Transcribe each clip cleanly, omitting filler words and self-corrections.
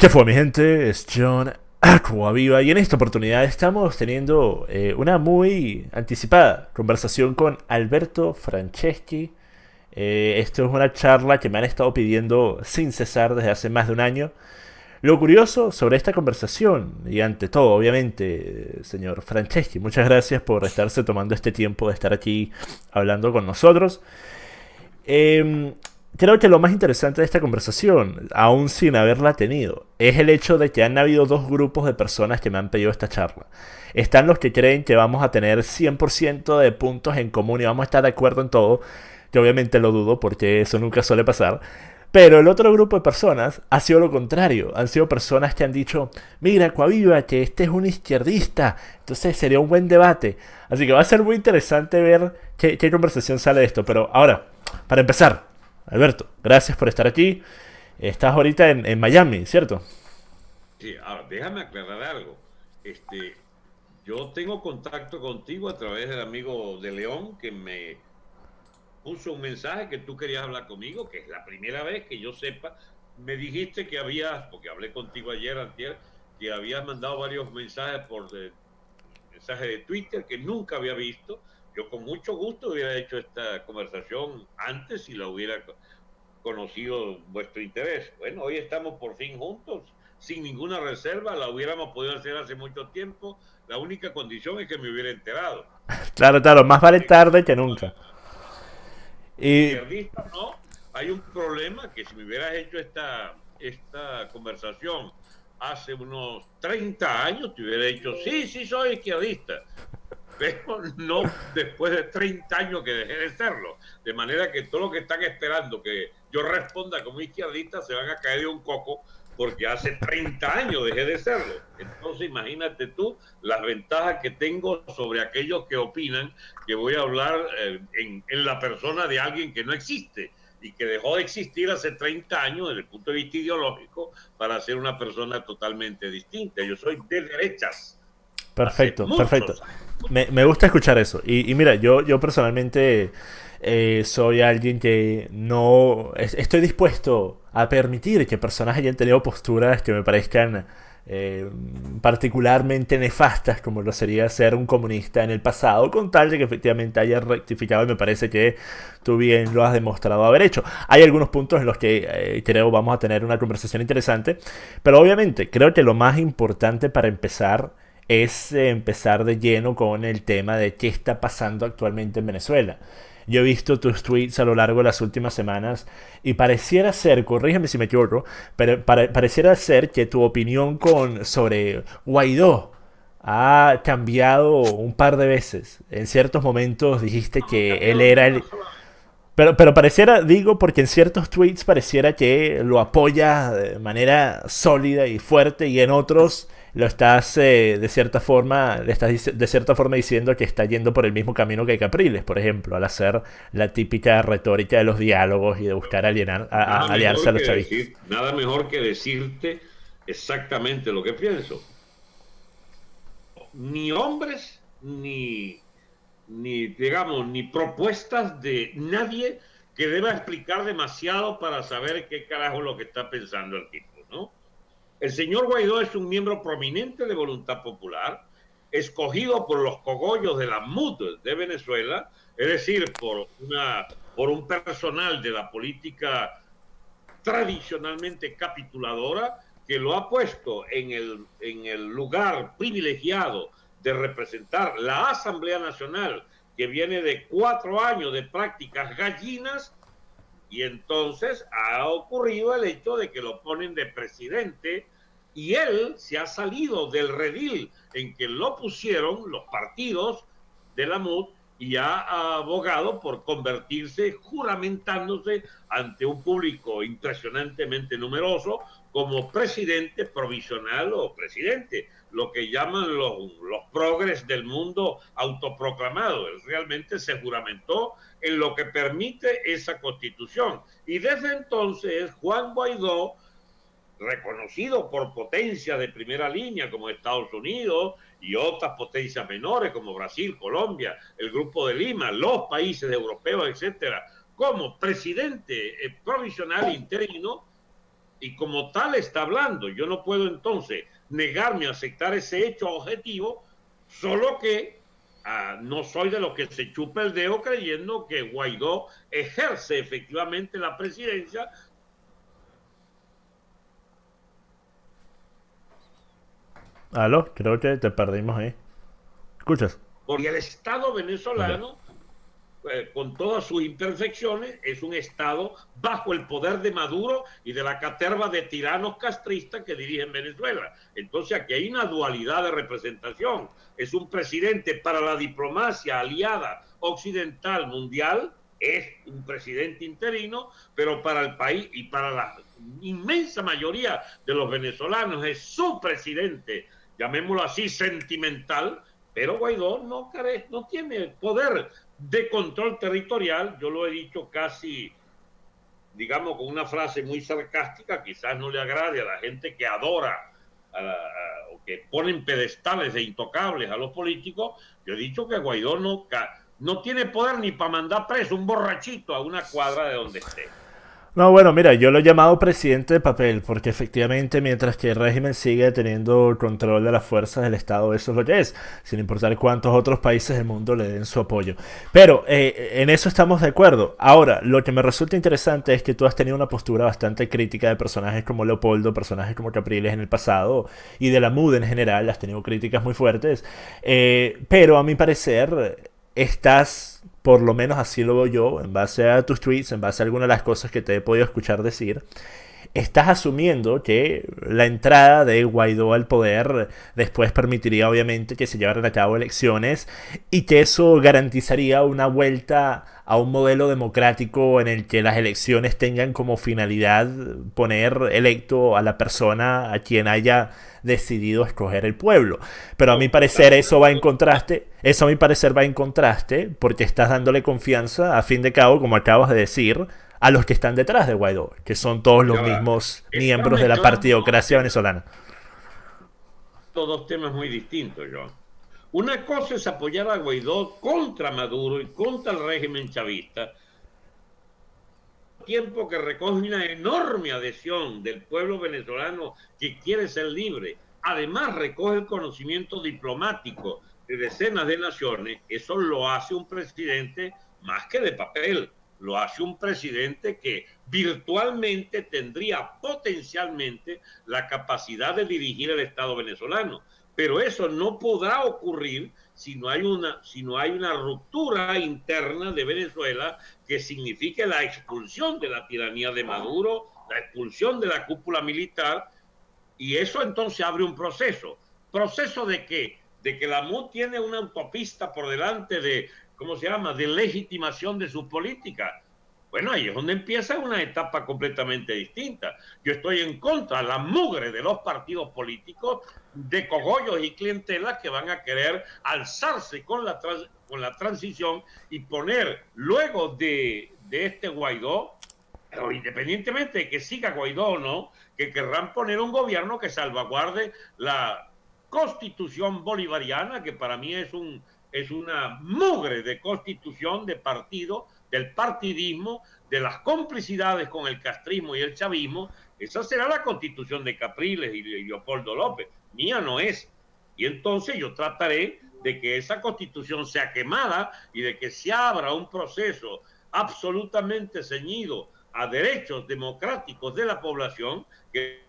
¿Qué fue, mi gente? Es John Aquaviva y en esta oportunidad estamos teniendo una muy anticipada conversación con Alberto Franceschi. Esto es una charla que me han estado pidiendo sin cesar desde hace más de un año. Lo curioso sobre esta conversación, y ante todo, obviamente, señor Franceschi, muchas gracias por estarse tomando este tiempo de estar aquí hablando con nosotros. Eh, Creo que lo más interesante de esta conversación, aún sin haberla tenido, es el hecho de que han habido dos grupos de personas que me han pedido esta charla. Están los que creen que vamos a tener 100% de puntos en común y vamos a estar de acuerdo en todo, que obviamente lo dudo porque eso nunca suele pasar. Pero el otro grupo de personas ha sido lo contrario. Han sido personas que han dicho, mira, Coaviva, que este es un izquierdista. Entonces sería un buen debate. Así que va a ser muy interesante ver qué conversación sale de esto. Pero ahora, para empezar, Alberto, gracias por estar aquí. Estás ahorita en Miami, ¿cierto? Sí, ahora déjame aclarar algo. Yo tengo contacto contigo a través del amigo de León que me puso un mensaje que tú querías hablar conmigo, que es la primera vez que yo sepa. Me dijiste que habías, porque hablé contigo ayer, antier, que habías mandado varios mensajes por mensaje de Twitter que nunca había visto. Yo con mucho gusto hubiera hecho esta conversación antes si la hubiera conocido vuestro interés. Bueno, hoy estamos por fin juntos, sin ninguna reserva, la hubiéramos podido hacer hace mucho tiempo, la única condición es que me hubiera enterado. Claro, claro, más vale tarde que nunca. Y Izquierdista no, hay un problema que si me hubieras hecho esta conversación hace unos 30 años, te hubiera dicho, sí, sí soy izquierdista, pero no después de 30 años que dejé de serlo. De manera que todo lo que están esperando que yo responda como izquierdista se van a caer de un coco porque hace 30 años dejé de serlo. Entonces imagínate tú las ventajas que tengo sobre aquellos que opinan que voy a hablar en la persona de alguien que no existe y que dejó de existir hace 30 años desde el punto de vista ideológico para ser una persona totalmente distinta. Yo soy de derechas hace perfecto, perfecto. muchos años. Me gusta escuchar eso. Y mira, yo personalmente soy alguien que no... Estoy dispuesto a permitir que personas hayan tenido posturas que me parezcan eh, particularmente nefastas, como lo sería ser un comunista en el pasado, con tal de que efectivamente haya rectificado y me parece que tú bien lo has demostrado haber hecho. Hay algunos puntos en los que creo vamos a tener una conversación interesante, pero obviamente creo que lo más importante para empezar es empezar de lleno con el tema de qué está pasando actualmente en Venezuela. Yo he visto tus tweets a lo largo de las últimas semanas y pareciera ser, corrígeme si me equivoco, pero pareciera ser que tu opinión sobre Guaidó ha cambiado un par de veces. En ciertos momentos dijiste No, que él cambió era una el... sola vez. Pero pareciera, digo, porque en ciertos tweets pareciera que lo apoyas de manera sólida y fuerte y en otros lo estás de cierta forma, le estás de cierta forma diciendo que está yendo por el mismo camino que Capriles, por ejemplo, al hacer la típica retórica de los diálogos y de buscar aliarse a los chavistas. Nada mejor que decirte exactamente lo que pienso. Ni hombres, ni digamos, ni propuestas de nadie que deba explicar demasiado para saber qué carajo es lo que está pensando el tipo, ¿no? El señor Guaidó es un miembro prominente de Voluntad Popular, escogido por los cogollos de la MUD de Venezuela, es decir, por un personal de la política tradicionalmente capituladora que lo ha puesto en el lugar privilegiado de representar la Asamblea Nacional, que viene de 4 años de prácticas gallinas, y entonces ha ocurrido el hecho de que lo ponen de presidente y él se ha salido del redil en que lo pusieron los partidos de la MUD y ha abogado por convertirse, juramentándose ante un público impresionantemente numeroso, como presidente provisional o presidente, lo que llaman los progres del mundo autoproclamado. Él realmente se juramentó en lo que permite esa constitución. Y desde entonces Juan Guaidó, reconocido por potencias de primera línea como Estados Unidos y otras potencias menores como Brasil, Colombia, el Grupo de Lima, los países europeos, etcétera, como presidente provisional interino, y como tal está hablando. Yo no puedo entonces negarme a aceptar ese hecho objetivo, solo que no soy de los que se chupa el dedo creyendo que Guaidó ejerce efectivamente la presidencia. Aló, creo que te perdimos ahí. ¿Escuchas? Porque el Estado Ok. venezolano, con todas sus imperfecciones, es un Estado bajo el poder de Maduro y de la caterva de tiranos castristas que dirigen Venezuela. Entonces aquí hay una dualidad de representación. Es un presidente para la diplomacia aliada occidental mundial, es un presidente interino, pero para el país y para la inmensa mayoría de los venezolanos es su presidente, llamémoslo así, sentimental, pero Guaidó no tiene poder de control territorial. Yo lo he dicho casi, digamos, con una frase muy sarcástica, quizás no le agrade a la gente que adora o que ponen pedestales de intocables a los políticos. Yo he dicho que Guaidó no tiene poder ni para mandar preso un borrachito a una cuadra de donde esté. No, bueno, mira, yo lo he llamado presidente de papel porque efectivamente mientras que el régimen sigue teniendo control de las fuerzas del Estado, eso es lo que es, sin importar cuántos otros países del mundo le den su apoyo. Pero en eso estamos de acuerdo. Ahora, lo que me resulta interesante es que tú has tenido una postura bastante crítica de personajes como Leopoldo, personajes como Capriles en el pasado y de la MUD en general, has tenido críticas muy fuertes, pero a mi parecer estás, por lo menos así lo veo yo, en base a tus tweets, en base a algunas de las cosas que te he podido escuchar decir, estás asumiendo que la entrada de Guaidó al poder después permitiría obviamente que se llevaran a cabo elecciones y que eso garantizaría una vuelta a un modelo democrático en el que las elecciones tengan como finalidad poner electo a la persona a quien haya decidido escoger el pueblo. Pero a mi No, parecer eso va en contraste, eso a mi parecer va en contraste porque estás dándole confianza, a fin de cabo, como acabas de decir, a los que están detrás de Guaidó, que son todos los ya va. mismos Estás miembros de la mezclando partidocracia venezolana. dos temas muy distintos, John. Una cosa es apoyar a Guaidó contra Maduro y contra el régimen chavista, tiempo que recoge una enorme adhesión del pueblo venezolano que quiere ser libre. Además, recoge el conocimiento diplomático de decenas de naciones. Eso lo hace un presidente más que de papel. Lo hace un presidente que virtualmente tendría potencialmente la capacidad de dirigir el Estado venezolano. Pero eso no podrá ocurrir si no hay una ruptura interna de Venezuela que signifique la expulsión de la tiranía de Maduro, la expulsión de la cúpula militar, y eso entonces abre un proceso. ¿Proceso de qué? De que la MUD tiene una autopista por delante de, ¿cómo se llama?, de legitimación de su política. Bueno, ahí es donde empieza una etapa completamente distinta. Yo estoy en contra de la mugre de los partidos políticos, de cogollos y clientelas que van a querer alzarse con la transición y poner luego de este Guaidó, pero independientemente de que siga Guaidó o no, que querrán poner un gobierno que salvaguarde la constitución bolivariana, que para mí es una mugre de constitución de partido, del partidismo, de las complicidades con el castrismo y el chavismo. Esa será la constitución de Capriles y de Leopoldo López. Mía no es. Y entonces yo trataré de que esa constitución sea quemada y de que se abra un proceso absolutamente ceñido a derechos democráticos de la población, que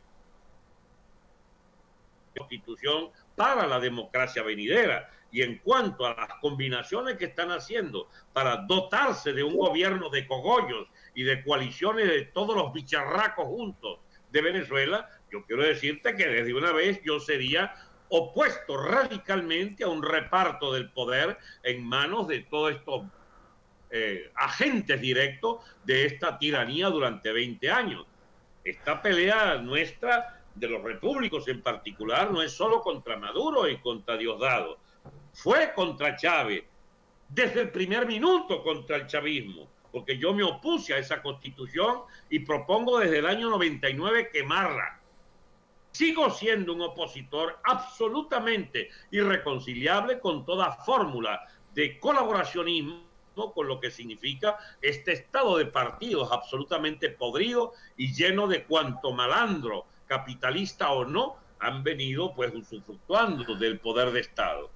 constitución para la democracia venidera. Y en cuanto a las combinaciones que están haciendo para dotarse de un gobierno de cogollos y de coaliciones de todos los bicharracos juntos de Venezuela, yo quiero decirte que desde una vez yo sería opuesto radicalmente a un reparto del poder en manos de todos estos agentes directos de esta tiranía durante 20 años. Esta pelea nuestra, de los repúblicos en particular, no es solo contra Maduro y contra Diosdado, fue contra Chávez, desde el primer minuto contra el chavismo, porque yo me opuse a esa constitución y propongo desde el año 99 quemarla. Sigo siendo un opositor absolutamente irreconciliable con toda fórmula de colaboracionismo ¿no? Con lo que significa este estado de partidos absolutamente podrido y lleno de cuanto malandro, capitalista o no, han venido pues usufructuando del poder de Estado.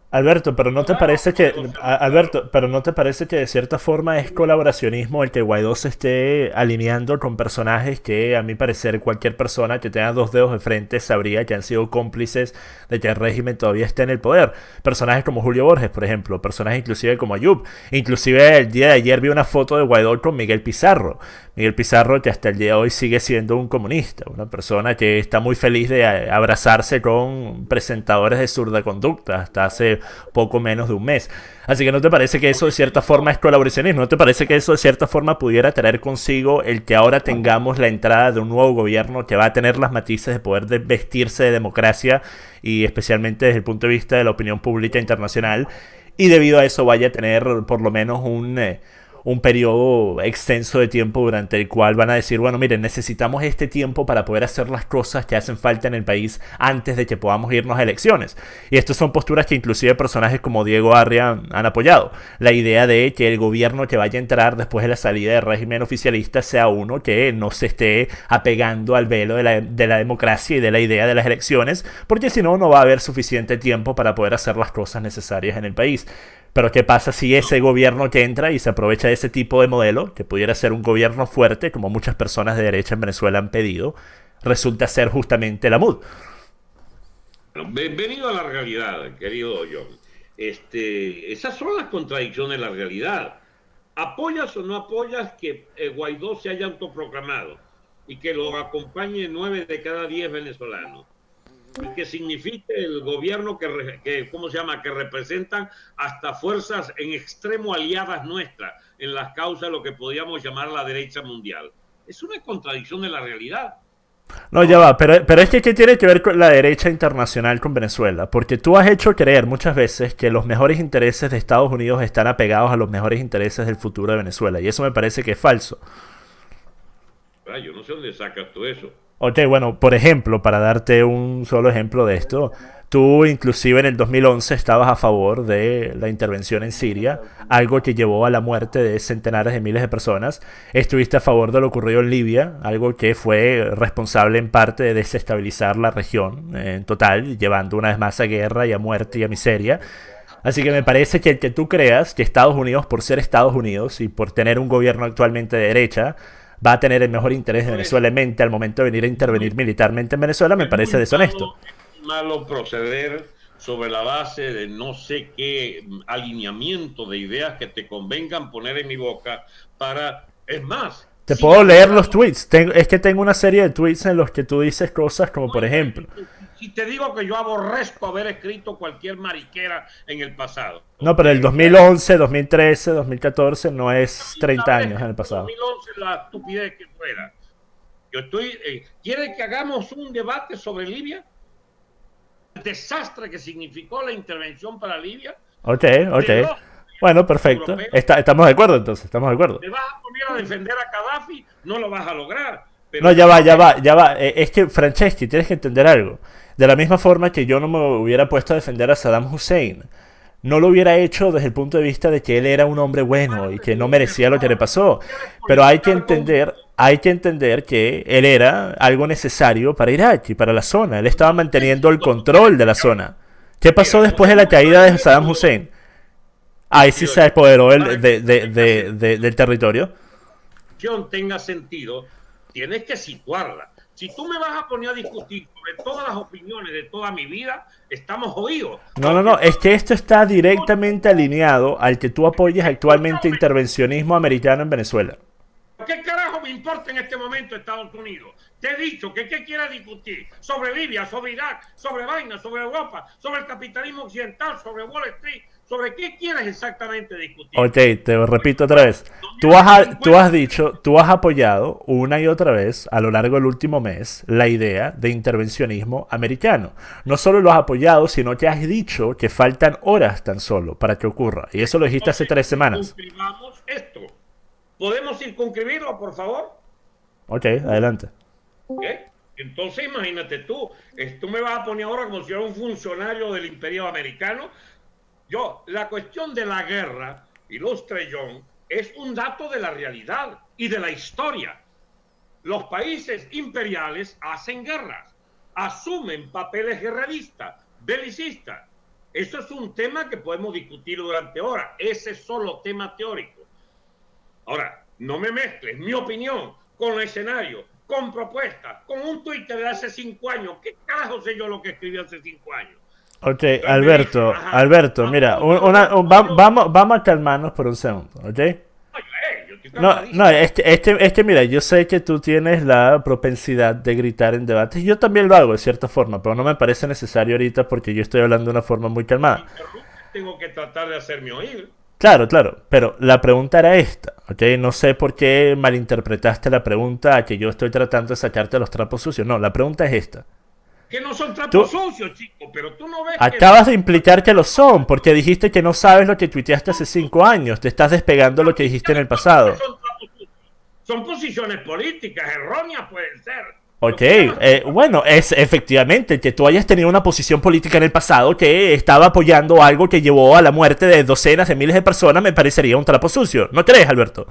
Alberto, pero no te Ojalá parece que podemos ser más claros. Alberto, pero no te parece que de cierta forma es colaboracionismo el que Guaidó se esté alineando con personajes que a mi parecer cualquier persona que tenga dos dedos de frente sabría que han sido cómplices de que el régimen todavía esté en el poder? Personajes como Julio Borges, por ejemplo, personajes inclusive como Ayub, inclusive el día de ayer vi una foto de Guaidó con Miguel Pizarro. Miguel Pizarro que hasta el día de hoy sigue siendo un comunista, una persona que está muy feliz de abrazarse con presentadores de zurda conducta hasta hace poco menos de un mes. Así que ¿no te parece que eso de cierta forma es colaboracionismo? ¿No te parece que eso de cierta forma pudiera traer consigo el que ahora tengamos la entrada de un nuevo gobierno que va a tener las matices de poder vestirse de democracia y especialmente desde el punto de vista de la opinión pública internacional y debido a eso vaya a tener por lo menos un periodo extenso de tiempo durante el cual van a decir, bueno, miren, necesitamos este tiempo para poder hacer las cosas que hacen falta en el país antes de que podamos irnos a elecciones? Y estas son posturas que inclusive personajes como Diego Arria han apoyado. La idea de que el gobierno que vaya a entrar después de la salida del régimen oficialista sea uno que no se esté apegando al velo de la democracia y de la idea de las elecciones, porque si no, no va a haber suficiente tiempo para poder hacer las cosas necesarias en el país. Pero ¿qué pasa si ese gobierno que entra y se aprovecha de ese tipo de modelo, que pudiera ser un gobierno fuerte, como muchas personas de derecha en Venezuela han pedido, resulta ser justamente la MUD? Bienvenido a la realidad, querido John. Esas son las contradicciones de la realidad. ¿Apoyas o no apoyas que Guaidó se haya autoproclamado y que lo acompañe 9 de cada 10 venezolanos? Y que signifique el gobierno ¿cómo se llama? Que representan hasta fuerzas en extremo aliadas nuestras en las causas de lo que podríamos llamar la derecha mundial. Es una contradicción de la realidad, No, ya ¿no? va, pero es que ¿qué tiene que ver con la derecha internacional con Venezuela? Porque tú has hecho creer muchas veces que los mejores intereses de Estados Unidos están apegados a los mejores intereses del futuro de Venezuela, y eso me parece que es falso. Ah, yo no sé dónde sacas tú eso. Ok, bueno, por ejemplo, para darte un solo ejemplo de esto, tú inclusive en el 2011 estabas a favor de la intervención en Siria, algo que llevó a la muerte de centenares de miles de personas. Estuviste a favor de lo ocurrido en Libia, algo que fue responsable en parte de desestabilizar la región en total, llevando una vez más a guerra y a muerte y a miseria. Así que me parece que el que tú creas que Estados Unidos, por ser Estados Unidos y por tener un gobierno actualmente de derecha, va a tener el mejor interés de Por Venezuela eso, en mente al momento de venir a intervenir muy, militarmente en Venezuela, me parece deshonesto. es muy malo proceder sobre la base de no sé qué alineamiento de ideas que te convengan poner en mi boca para, es más, Te sin puedo leer arreglar los los... tweets. Es que tengo una serie de tweets en los que tú dices cosas como, por ejemplo, Si te digo que yo aborrezco haber escrito cualquier mariquera en el pasado, no, pero el ¿eh? 2011, 2013, 2014 no es 30 Habré años en el escrito en pasado. 2011 la estupidez que fuera. ¿Quiere que hagamos un debate sobre Libia? El desastre que significó la intervención para Libia Ok, ok. de los Bueno, perfecto. europeos. Estamos de acuerdo entonces, estamos de acuerdo. ¿Te vas a poner a defender a Gaddafi? No lo vas a lograr. No, Pero ya va, creo ya que va, ya va. Es que, Franceschi, tienes que entender algo. De la misma forma que yo no me hubiera puesto a defender a Saddam Hussein, no lo hubiera hecho desde el punto de vista de que él era un hombre bueno y parte que de no un merecía lo que le error. pasó. Quieres Pero politizar conmigo. hay que entender que él era algo necesario para Irak y para la zona. Él estaba No te manteniendo el entiendo. ¿Tú quieres control de la que hable? zona. ¿Qué pasó Mira, después de la nosotros caída de tenemos Saddam métodos, Hussein? Ahí sí querido se yo, apoderó para que del territorio. tenga sentido, tienes que situarla. Si tú me vas a poner a discutir sobre todas las opiniones de toda mi vida, estamos jodidos. No, no, Porque no, es entonces, que esto está directamente alineado al que tú apoyes actualmente escúchame, intervencionismo americano en Venezuela. ¿qué carajo me importa en este momento Estados Unidos? Te he dicho que qué quieres discutir sobre Libia, sobre Irak, sobre vaina, sobre Europa, sobre el capitalismo occidental, sobre Wall Street, sobre qué quieres exactamente discutir. Ok, te lo repito otra vez. $250. Tú has apoyado una y otra vez a lo largo del último mes la idea de intervencionismo americano. No solo lo has apoyado, sino que has dicho que faltan horas tan solo para que ocurra. Y eso lo dijiste hace Entonces, 3 semanas. circunscribamos esto. ¿Podemos circunscribirlo, por favor? Ok, adelante. ¿Qué? Entonces, imagínate tú me vas a poner ahora como si era un funcionario del Imperio Americano. La cuestión de la guerra ilustre John, es un dato de la realidad y de la historia. Los países imperiales hacen guerras, asumen papeles guerreristas, belicistas. Eso es un tema que podemos discutir durante horas. Ese es solo tema teórico. Ahora, no me mezcles mi opinión con el escenario, con propuestas, con un Twitter de hace 5 años. ¿Qué carajo sé yo lo que escribí hace 5 años? Ok, Entonces me dicen, Alberto, ajá, Alberto, mira, vamos a calmarnos por un segundo, ¿ok? yo estoy No, calmadísimo. no, mira, yo sé que tú tienes la propensidad de gritar en debates, yo también lo hago de cierta forma, pero no me parece necesario ahorita porque yo estoy hablando de una forma muy Me calmada. interrumpe, tengo que tratar de hacerme oír. Claro, claro, pero la pregunta era esta, ¿ok? No sé por qué malinterpretaste la pregunta a que yo estoy tratando de sacarte los trapos sucios. No, la pregunta es esta. Que no son trapos Tú sucios, chicos, pero tú no ves que... acabas de implicar que lo son, porque dijiste que no sabes lo que tuiteaste hace 5 años, te estás despegando lo que dijiste en el pasado. Son trapos sucios. Son posiciones políticas, erróneas pueden ser. Lo Ok, que llamas bueno, es efectivamente que tú hayas tenido una posición política en el pasado que estaba apoyando algo que llevó a la muerte de docenas de miles de personas, me parecería un trapo sucio. ¿No crees, Alberto?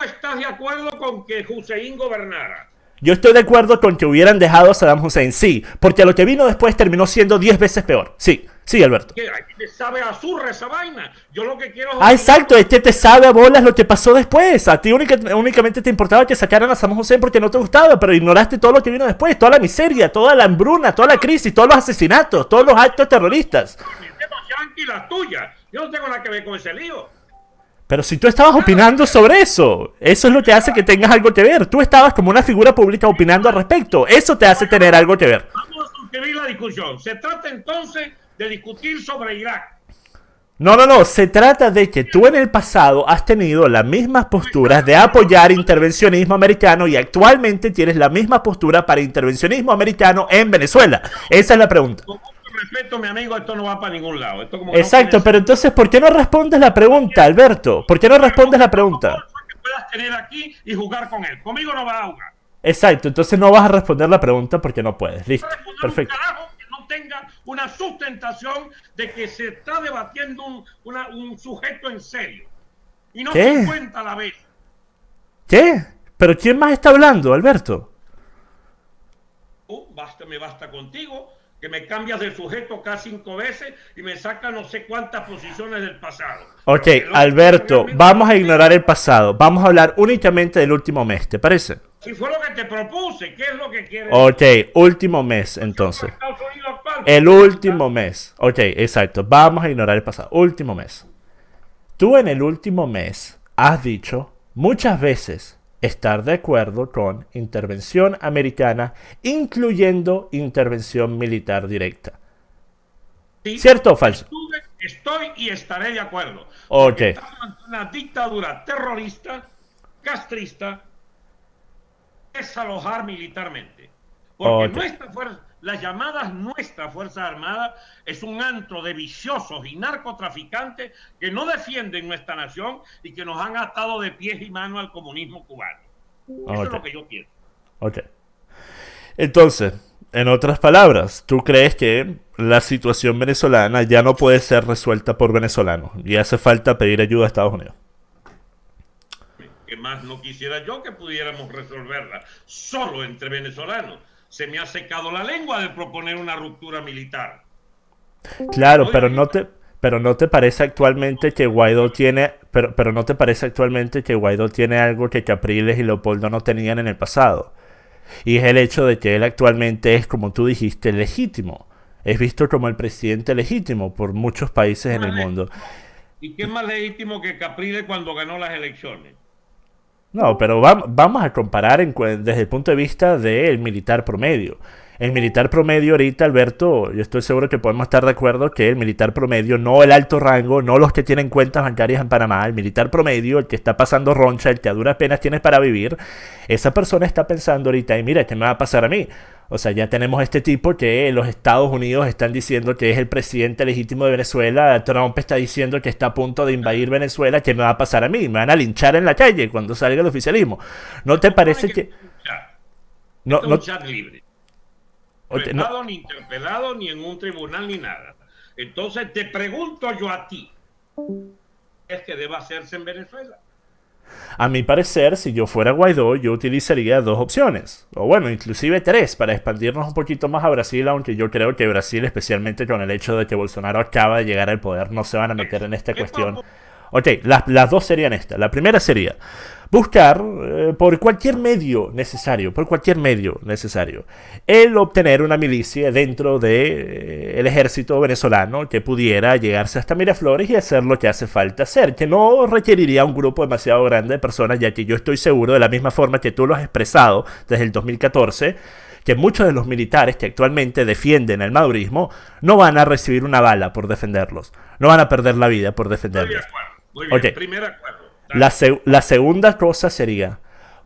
¿Estás de acuerdo con que Hussein gobernara? Yo estoy de acuerdo con que hubieran dejado a Saddam Hussein, sí, porque lo que vino después terminó siendo 10 veces peor. Sí, sí, Alberto. Que aquí te sabe a azurra esa vaina. Yo lo que quiero es Ah, opinar. exacto, es que te sabe a bolas lo que pasó después. A ti únicamente te importaba que sacaran a Saddam Hussein porque no te gustaba, pero ignoraste todo lo que vino después, toda la miseria, toda la hambruna, toda la crisis, todos los asesinatos, todos los actos terroristas. Mis temas yanqui, las tuyas. Yo no tengo nada que ver con ese lío. Pero si tú estabas opinando sobre eso, eso es lo que hace que tengas algo que ver. Tú estabas como una figura pública opinando al respecto. Eso te hace tener algo que ver. Vamos a suscribir la discusión. Se trata entonces de discutir sobre Irak. No, no, no. Se trata de que tú en el pasado has tenido las mismas posturas de apoyar intervencionismo americano y actualmente tienes la misma postura para intervencionismo americano en Venezuela. Esa es la pregunta. Con mucho respeto, mi amigo, esto no va para ningún lado. Esto como que Exacto, no pero entonces, ¿por qué no respondes la pregunta, Alberto? ¿Por qué no respondes la pregunta? que puedas tener aquí y jugar con él. Conmigo no va a jugar. Exacto, entonces no vas a responder la pregunta porque no puedes. Listo, Responder un perfecto. carajo que no tenga una sustentación de que se está debatiendo un sujeto en serio. Y no ¿Qué? 50 a la vez. ¿Qué? ¿Pero quién más está hablando, Alberto? Me basta contigo, que me cambias de sujeto cada 5 veces y me sacas no sé cuántas posiciones del pasado. Ok, Pero Alberto, vamos a ignorar el pasado. Vamos a hablar únicamente del último mes, ¿te parece? si fue lo que te propuse, ¿qué es lo que quieres? Ok, último mes, entonces. Estados Unidos actual. El último mes. Ok, exacto. Vamos a ignorar el pasado. Último mes. Tú en el último mes has dicho muchas veces estar de acuerdo con intervención americana, incluyendo intervención militar directa. Sí, ¿Cierto o falso? estoy y estaré de acuerdo. Ok. Porque estamos ante una dictadura terrorista, castrista, desalojar militarmente. Porque Ok. nuestra fuerza, las llamadas nuestra Fuerza Armada es un antro de viciosos y narcotraficantes que no defienden nuestra nación y que nos han atado de pies y manos al comunismo cubano. Eso es lo que yo pienso. Ok. Entonces, en otras palabras, ¿tú crees que la situación venezolana ya no puede ser resuelta por venezolanos y hace falta pedir ayuda a Estados Unidos? Que más no quisiera yo que pudiéramos resolverla solo entre venezolanos. Se me ha secado la lengua de proponer una ruptura militar. Claro, pero no te parece actualmente que Guaidó tiene, pero no te parece actualmente que Guaidó tiene algo que Capriles y Leopoldo no tenían en el pasado. Y es el hecho de que él actualmente es, como tú dijiste, legítimo. Es visto como el presidente legítimo por muchos países en el mundo. ¿Y qué más legítimo que Capriles cuando ganó las elecciones? No, pero vamos a comparar desde el punto de vista del militar promedio. El militar promedio ahorita, Alberto, yo estoy seguro que podemos estar de acuerdo que el militar promedio, no el alto rango, no los que tienen cuentas bancarias en Panamá, el militar promedio, el que está pasando roncha, el que a duras penas tiene para vivir, esa persona está pensando ahorita, y mira, ¿qué me va a pasar a mí? O sea, ya tenemos este tipo que los Estados Unidos están diciendo que es el presidente legítimo de Venezuela, Trump está diciendo que está a punto de invadir Venezuela, ¿qué me va a pasar a mí? Me van a linchar en la calle cuando salga el oficialismo. ¿No te parece que...? No, No, es no, un chat libre. no, Ni interpelado, ni en un tribunal, ni nada. Entonces te pregunto yo a ti, es que deba hacerse en Venezuela. A mi parecer, si yo fuera Guaidó, yo utilizaría dos opciones, o bueno, inclusive tres, para expandirnos un poquito más a Brasil, aunque yo creo que Brasil, especialmente con el hecho de que Bolsonaro acaba de llegar al poder, no se van a meter en esta ¿Qué cuestión. propone? Ok, las dos serían estas. La primera sería buscar por cualquier medio necesario, el obtener una milicia dentro del ejército venezolano que pudiera llegarse hasta Miraflores y hacer lo que hace falta hacer, que no requeriría un grupo demasiado grande de personas, ya que yo estoy seguro, de la misma forma que tú lo has expresado desde el 2014, que muchos de los militares que actualmente defienden el madurismo no van a recibir una bala por defenderlos, no van a perder la vida por Estoy de defenderlos. acuerdo. Muy Ok, bien, primer acuerdo. Dale. la segunda cosa sería,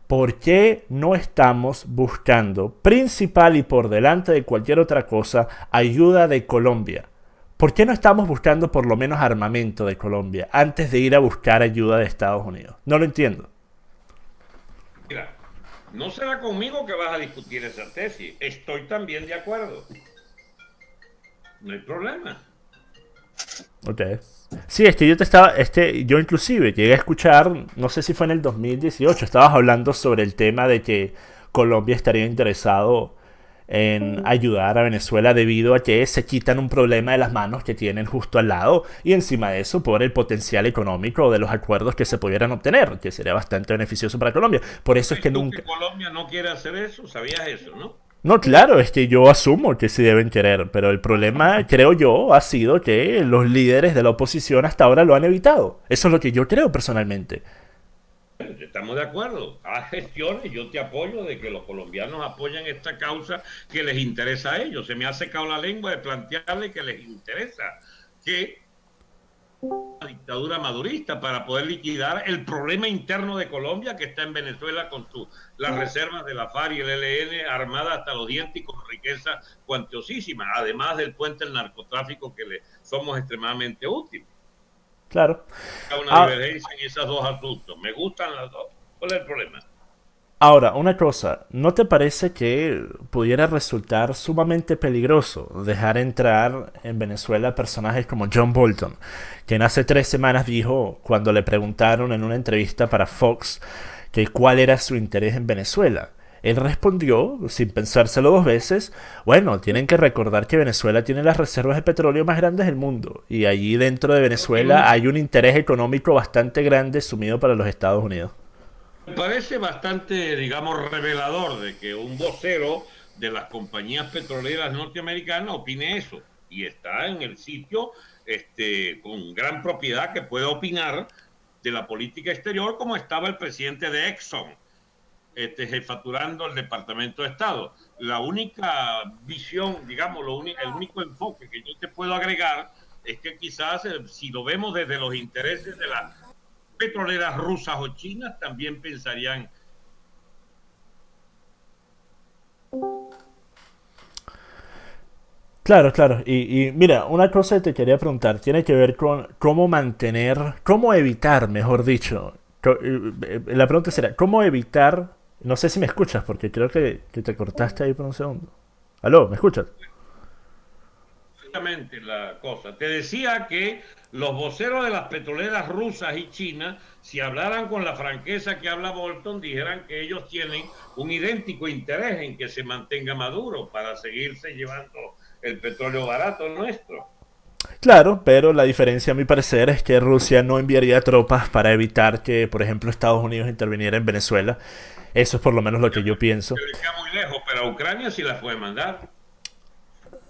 ¿por qué no estamos buscando, principal y por delante de cualquier otra cosa, ayuda de Colombia? ¿Por qué no estamos buscando por lo menos armamento de Colombia antes de ir a buscar ayuda de Estados Unidos? No lo entiendo. Mira, no será conmigo que vas a discutir esa tesis. Estoy también de acuerdo. No hay problema. Ok. Sí, es que yo inclusive llegué a escuchar, no sé si fue en el 2018, estabas hablando sobre el tema de que Colombia estaría interesado en ayudar a Venezuela debido a que se quitan un problema de las manos que tienen justo al lado y encima de eso por el potencial económico de los acuerdos que se pudieran obtener, que sería bastante beneficioso para Colombia. Por eso es que ¿Y tú que nunca... Colombia no quiere hacer eso? ¿Sabías eso, no? No, claro, es que yo asumo que sí deben querer, pero el problema, creo yo, ha sido que los líderes de la oposición hasta ahora lo han evitado. Eso es lo que yo creo personalmente. Estamos de acuerdo. Haz gestiones, yo te apoyo de que los colombianos apoyen esta causa que les interesa a ellos. Se me ha secado la lengua de plantearle que les interesa que la dictadura madurista para poder liquidar el problema interno de Colombia que está en Venezuela con las reservas de la FARC y el ELN armada hasta los dientes y con riqueza cuantiosísima, además del puente del narcotráfico que le somos extremadamente útiles. Claro. Una Ah, divergencia en esos dos asuntos. Me gustan las dos. ¿Cuál es el problema? ahora, una cosa, ¿no te parece que pudiera resultar sumamente peligroso dejar entrar en Venezuela personajes como John Bolton, quien hace 3 semanas dijo, cuando le preguntaron en una entrevista para Fox, que cuál era su interés en Venezuela? Él respondió, sin pensárselo dos veces, bueno, tienen que recordar que Venezuela tiene las reservas de petróleo más grandes del mundo, y allí dentro de Venezuela hay un interés económico bastante grande sumido para los Estados Unidos. Me parece bastante, digamos, revelador de que un vocero de las compañías petroleras norteamericanas opine eso y está en el sitio con gran propiedad que puede opinar de la política exterior como estaba el presidente de Exxon, jefaturando el Departamento de Estado. La única visión, digamos, el único enfoque que yo te puedo agregar es que quizás si lo vemos desde los intereses de las petroleras rusas o chinas, también pensarían. Claro, claro. Y mira, una cosa que te quería preguntar tiene que ver con cómo mantener, cómo evitar, mejor dicho. La pregunta será, ¿cómo evitar? No sé si me escuchas, porque creo que te cortaste ahí por un segundo. ¿Aló? ¿Me escuchas? Exactamente la cosa. Te decía que los voceros de las petroleras rusas y chinas, si hablaran con la franqueza que habla Bolton, dijeran que ellos tienen un idéntico interés en que se mantenga Maduro para seguirse llevando el petróleo barato nuestro. Claro, pero la diferencia a mi parecer es que Rusia no enviaría tropas para evitar que, por ejemplo, Estados Unidos interviniera en Venezuela. Eso es por lo menos lo que yo Que pienso. le queda muy lejos, pero a Ucrania sí las puede mandar.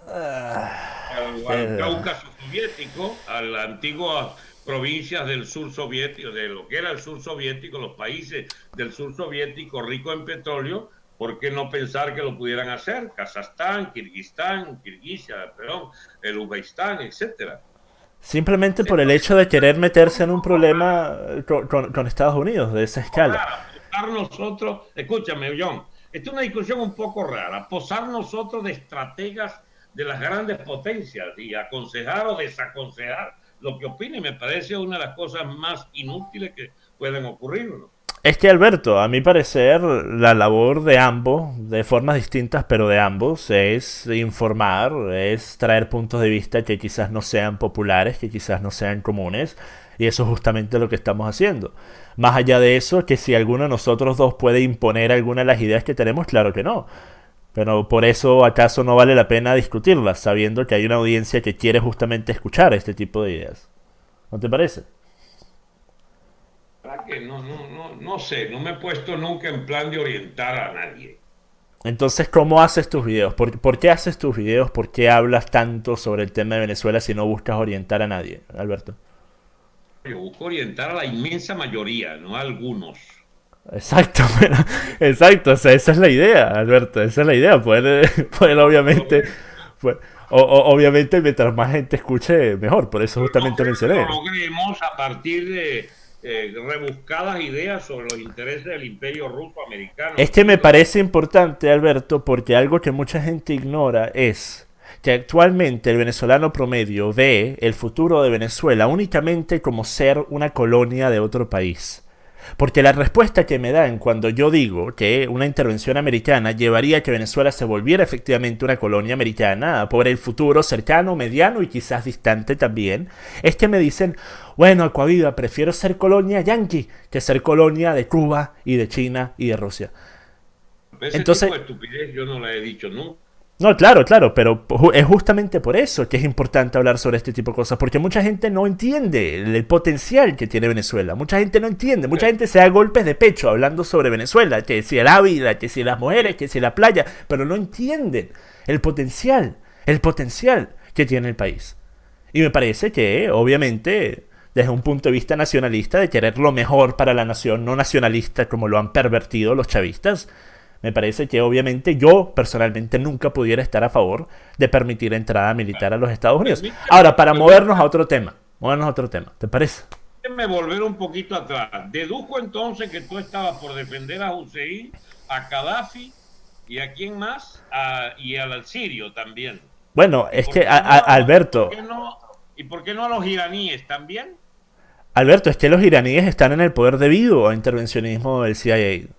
Al Eh, Cáucaso soviético, a las antiguas provincias del sur soviético, de lo que era el sur soviético, los países del sur soviético ricos en petróleo, ¿por qué no pensar que lo pudieran hacer? Kazajstán, Kirguistán, Kirguisia, perdón, el Uzbekistán, etcétera. Simplemente por el hecho de querer meterse en un problema con Estados Unidos de esa escala. Rara, posar nosotros, escúchame, John, esta es una discusión un poco rara, posar nosotros de estrategas de las grandes potencias y aconsejar o desaconsejar lo que opine, me parece una de las cosas más inútiles que pueden ocurrir, ¿no? Es que Alberto, a mi parecer, la labor de ambos, de formas distintas, pero de ambos, es informar, es traer puntos de vista que quizás no sean populares, que quizás no sean comunes, Y eso es justamente lo que estamos haciendo. Más allá de eso, que si alguno de nosotros dos puede imponer alguna de las ideas que tenemos, claro que no. Pero por eso acaso no vale la pena discutirlas, sabiendo que hay una audiencia que quiere justamente escuchar este tipo de ideas. ¿No te parece? ¿Verdad que no sé, no me he puesto nunca en plan de orientar a nadie. Entonces, ¿cómo haces tus videos? ¿Por qué haces tus videos? ¿Por qué hablas tanto sobre el tema de Venezuela si no buscas orientar a nadie, Alberto? Yo busco orientar a la inmensa mayoría, no a algunos. Exacto, exacto, o sea, esa es la idea, Alberto, esa es la idea, poder obviamente, pues, obviamente mientras más gente escuche, mejor, por eso No justamente creo que lo mencioné. logremos a partir de rebuscadas ideas sobre los intereses del imperio ruso americano. Es que me parece importante, Alberto, porque algo que mucha gente ignora es que actualmente el venezolano promedio ve el futuro de Venezuela únicamente como ser una colonia de otro país. Porque la respuesta que me dan cuando yo digo que una intervención americana llevaría a que Venezuela se volviera efectivamente una colonia americana por el futuro cercano, mediano y quizás distante también, es que me dicen, bueno, Aquaviva, prefiero ser colonia yanqui que ser colonia de Cuba y de China y de Rusia. Ese tipo Entonces, de estupidez yo no la he dicho nunca. no, claro, claro, pero es justamente por eso que es importante hablar sobre este tipo de cosas, porque mucha gente no entiende el potencial que tiene Venezuela, mucha gente no entiende, mucha gente se da golpes de pecho hablando sobre Venezuela, que si el Ávila, que si las mujeres, que si la playa, pero no entienden el potencial que tiene el país. Y me parece que, obviamente, desde un punto de vista nacionalista, de querer lo mejor para la nación, no nacionalista como lo han pervertido los chavistas, me parece que obviamente yo personalmente nunca pudiera estar a favor de permitir entrada militar a los Estados Unidos. Ahora, para movernos a otro tema, ¿te parece? Permíteme volver un poquito atrás. Dedujo entonces que tú estabas por defender a Hussein, a Gaddafi y a quién más, y al sirio también. Bueno, ¿Y es por que qué no, por Alberto, qué no, y por qué no a los iraníes también? Alberto, es que los iraníes están en el poder debido al intervencionismo del CIA.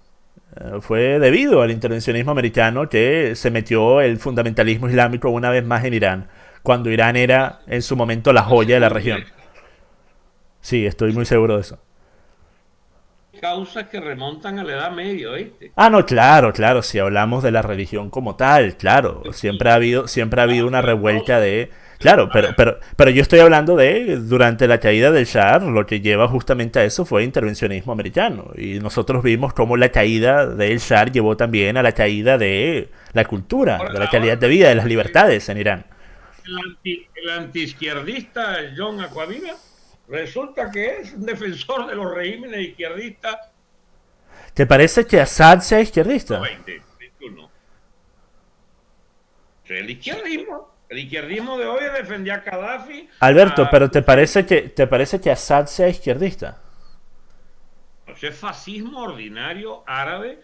Fue debido al intervencionismo americano que se metió el fundamentalismo islámico una vez más en Irán, cuando Irán era en su momento la Estoy joya de la seguro de región. eso. Sí, estoy muy seguro de eso. Causas que remontan a la Edad Media, ¿oíste? Ah, no, claro, claro, si hablamos de la religión como tal, claro, siempre ha habido una revuelta de... Claro, pero yo estoy hablando de durante la caída del Shah, lo que lleva justamente a eso fue intervencionismo americano. Y nosotros vimos cómo la caída del Shah llevó también a la caída de la cultura, de la calidad Ahora de vida, de las libertades en Irán. el antiizquierdista John Aquaviva resulta que es un defensor de los regímenes izquierdistas ¿Te parece que Assad sea izquierdista? 20, 21. El izquierdismo de hoy defendía a Gaddafi, Alberto, a pero ¿te parece que Assad sea izquierdista? ese fascismo ordinario árabe,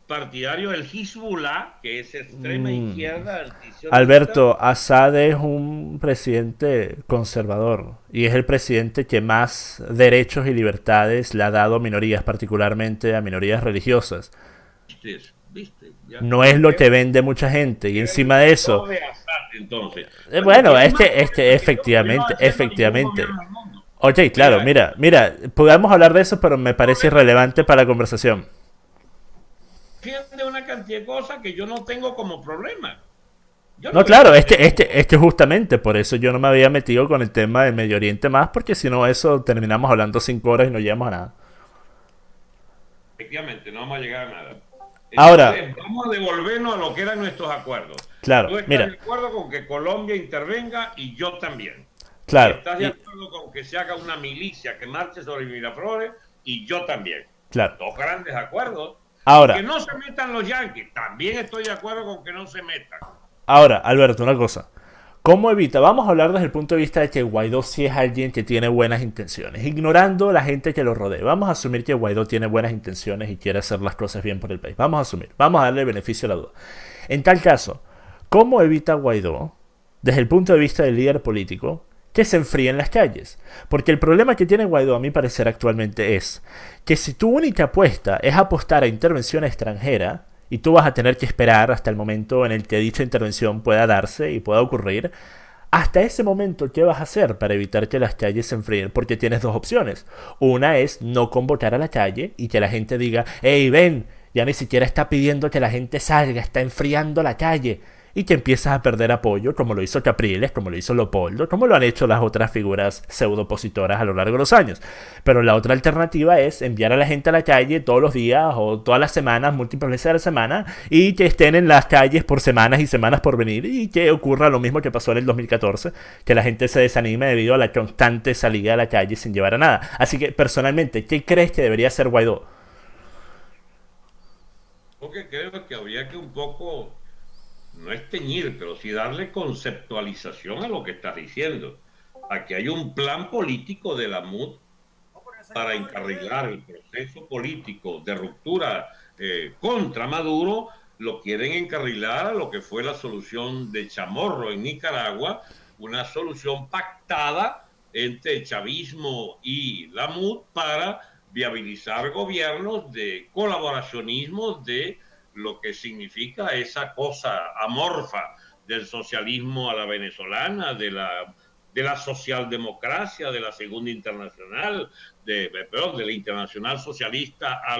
partidario del Hezbollah, que es extrema Mm. izquierda antisionista. Alberto, Assad es un presidente conservador y es el presidente que más derechos y libertades le ha dado a minorías, particularmente a minorías religiosas. ¿Viste? Ya, No es lo que vende mucha gente y era el encima de eso, defensor de Assad, entonces. Bueno, bueno, tiene más poder que no efectivamente, haciendo ningún efectivamente. gobierno del mundo. Ok, claro, Mira, mira, podemos hablar de eso, pero me parece irrelevante para la conversación. defiende una cantidad de cosas que yo no tengo como problema. Yo no No, veo claro, ese tipo. es que justamente por eso yo no me había metido con el tema del Medio Oriente más, porque si no eso terminamos hablando 5 horas y no llegamos a nada. Efectivamente, no vamos a llegar a nada. Ahora, Entonces, vamos a devolvernos a lo que eran nuestros acuerdos. claro, Tú estás mira, de acuerdo con que Colombia intervenga y yo también. claro, Estás de acuerdo con que se haga una milicia que marche sobre Miraflores y yo también. claro. Dos grandes acuerdos. Y que Ahora, no se metan los yanquis. También estoy de acuerdo con que no se metan. ahora, Alberto, una cosa. ¿Cómo evita? Vamos a hablar desde el punto de vista de que Guaidó sí es alguien que tiene buenas intenciones, ignorando la gente que lo rodea. Vamos a asumir que Guaidó tiene buenas intenciones y quiere hacer las cosas bien por el país. Vamos a asumir, vamos a darle el beneficio a la duda. En tal caso, ¿cómo evita Guaidó, desde el punto de vista del líder político, que se enfríe en las calles? Porque el problema que tiene Guaidó, a mi parecer actualmente, es que si tu única apuesta es apostar a intervención extranjera, y tú vas a tener que esperar hasta el momento en el que dicha intervención pueda darse y pueda ocurrir, Hasta ese momento, ¿qué vas a hacer para evitar que las calles se enfríen? Porque tienes dos opciones. Una es no convocar a la calle y que la gente diga, hey, ven, ya ni siquiera está pidiendo que la gente salga, está enfriando la calle. Y que empiezas a perder apoyo, como lo hizo Capriles, como lo hizo Leopoldo, como lo han hecho las otras figuras pseudo-opositoras a lo largo de los años. Pero la otra alternativa es enviar a la gente a la calle todos los días o todas las semanas, múltiples veces a la semana, y que estén en las calles por semanas y semanas por venir, y que ocurra lo mismo que pasó en el 2014, que la gente se desanime debido a la constante salida a la calle sin llevar a nada. Así que, personalmente, ¿qué crees que debería hacer Guaidó? Porque creo que habría que un poco, no es teñir, pero sí darle conceptualización a lo que estás diciendo. Aquí hay un plan político de la MUD para encarrilar el proceso político de ruptura contra Maduro, lo quieren encarrilar a lo que fue la solución de Chamorro en Nicaragua, una solución pactada entre el chavismo y la MUD para viabilizar gobiernos de colaboracionismo de lo que significa esa cosa amorfa del socialismo a la venezolana, de la socialdemocracia, de la Segunda Internacional, perdón, de la Internacional Socialista a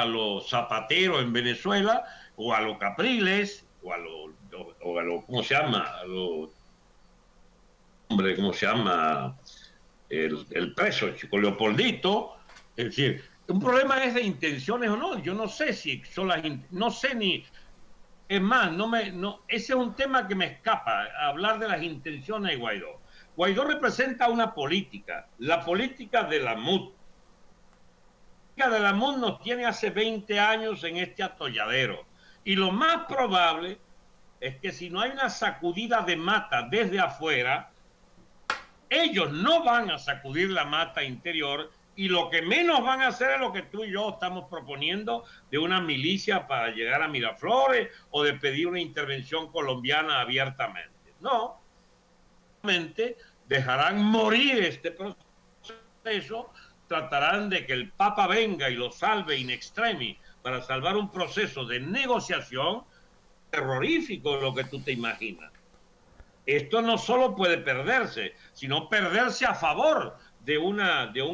lo Zapatero en Venezuela, o a los Capriles, o a lo ¿cómo se llama? A lo, hombre, ¿cómo se llama? El preso, Chico Leopoldito. Es decir, un problema es de intenciones o no. Yo no sé si son las, no sé ni, es más, ese es un tema que me escapa, hablar de las intenciones de Guaidó. Guaidó representa una política, la política de la MUD. La política de la MUD nos tiene hace 20 años en este atolladero. Y lo más probable es que si no hay una sacudida de mata desde afuera, ellos no van a sacudir la mata interior y lo que menos van a hacer es lo que tú y yo estamos proponiendo de una milicia para llegar a Miraflores o de pedir una intervención colombiana abiertamente. No, dejarán morir este proceso, tratarán de que el Papa venga y lo salve in extremis para salvar un proceso de negociación terrorífico, lo que tú te imaginas. Esto no solo puede perderse, sino perderse a favor de un